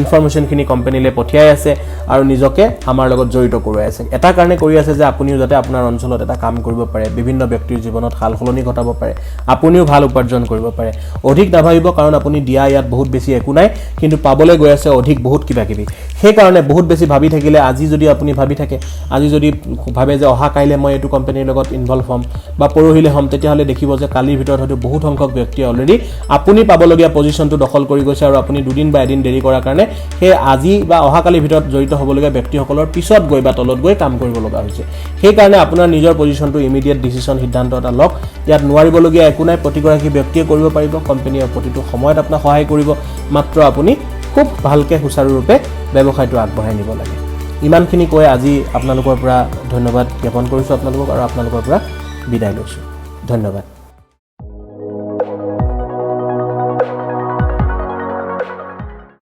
ইনফৰমেশ্যনখিনি কোম্পানীলৈ পঠিয়াই আছে আৰু নিজকে আমাৰ লগত জড়িত কৰোৱাই আছে। এটা কাৰণে কৰি আছে যে আপুনিও যাতে আপোনাৰ অঞ্চলত এটা কাম কৰিব পাৰে, বিভিন্ন ব্যক্তিৰ জীৱনত সাল সলনি ঘটাব পাৰে, আপুনিও ভাল উপাৰ্জন কৰিব পাৰে। অধিক নাভাবিব, কাৰণ আপুনি দিয়া ইয়াত বহুত বেছি একো নাই, কিন্তু পাবলৈ গৈ আছে অধিক বহুত কিবা কিবি। সেইকাৰণে বহুত বেছি ভাবি থাকিলে, আজি যদি আপুনি ভাবি থাকে, আজি যদি ভাবে যে অহা কাইলৈ মই এইটো কোম্পানীৰ লগত ইনভলভ হ'ম বা পৰহিলৈ হ'ম, তেতিয়াহ'লে দেখিব যে কালিৰ ভিতৰত হয়তো বহুত সংখ্যক ব্যক্তিয়ে অলৰেডি আপুনি পাবলগীয়া পজিশ্যনটো দখল কৰি গৈছে, আৰু আপুনি দুদিন বা এদিন দেৰি কৰাৰ কাৰণে সেই আজি বা অহাকালিৰ ভিতৰত জড়িত হ'বলগীয়া ব্যক্তিসকলৰ পিছত গৈ বা তলত গৈ কাম কৰিব লগা হৈছে। সেইকাৰণে আপোনাৰ নিজৰ পজিশ্যনটো ইমিডিয়েট ডিচিশ্যন, সিদ্ধান্ত এটা লওক। ইয়াত নোৱাৰিবলগীয়া একো নাই, প্ৰতিগৰাকী ব্যক্তিয়ে কৰিব পাৰিব, কোম্পানীয়ে প্ৰতিটো সময়ত আপোনাক সহায় কৰিব, মাত্ৰ আপুনি খুব ভালকৈ সুচাৰুৰূপে ব্যৱসায়টো আগবঢ়াই নিব লাগে। ইমানখিনি কৈ আজি আপোনালোকৰ পৰা ধন্যবাদ জ্ঞাপন কৰিছোঁ আপোনালোকক, আৰু আপোনালোকৰ পৰা বিদায় লৈছোঁ। ধন্যবাদ।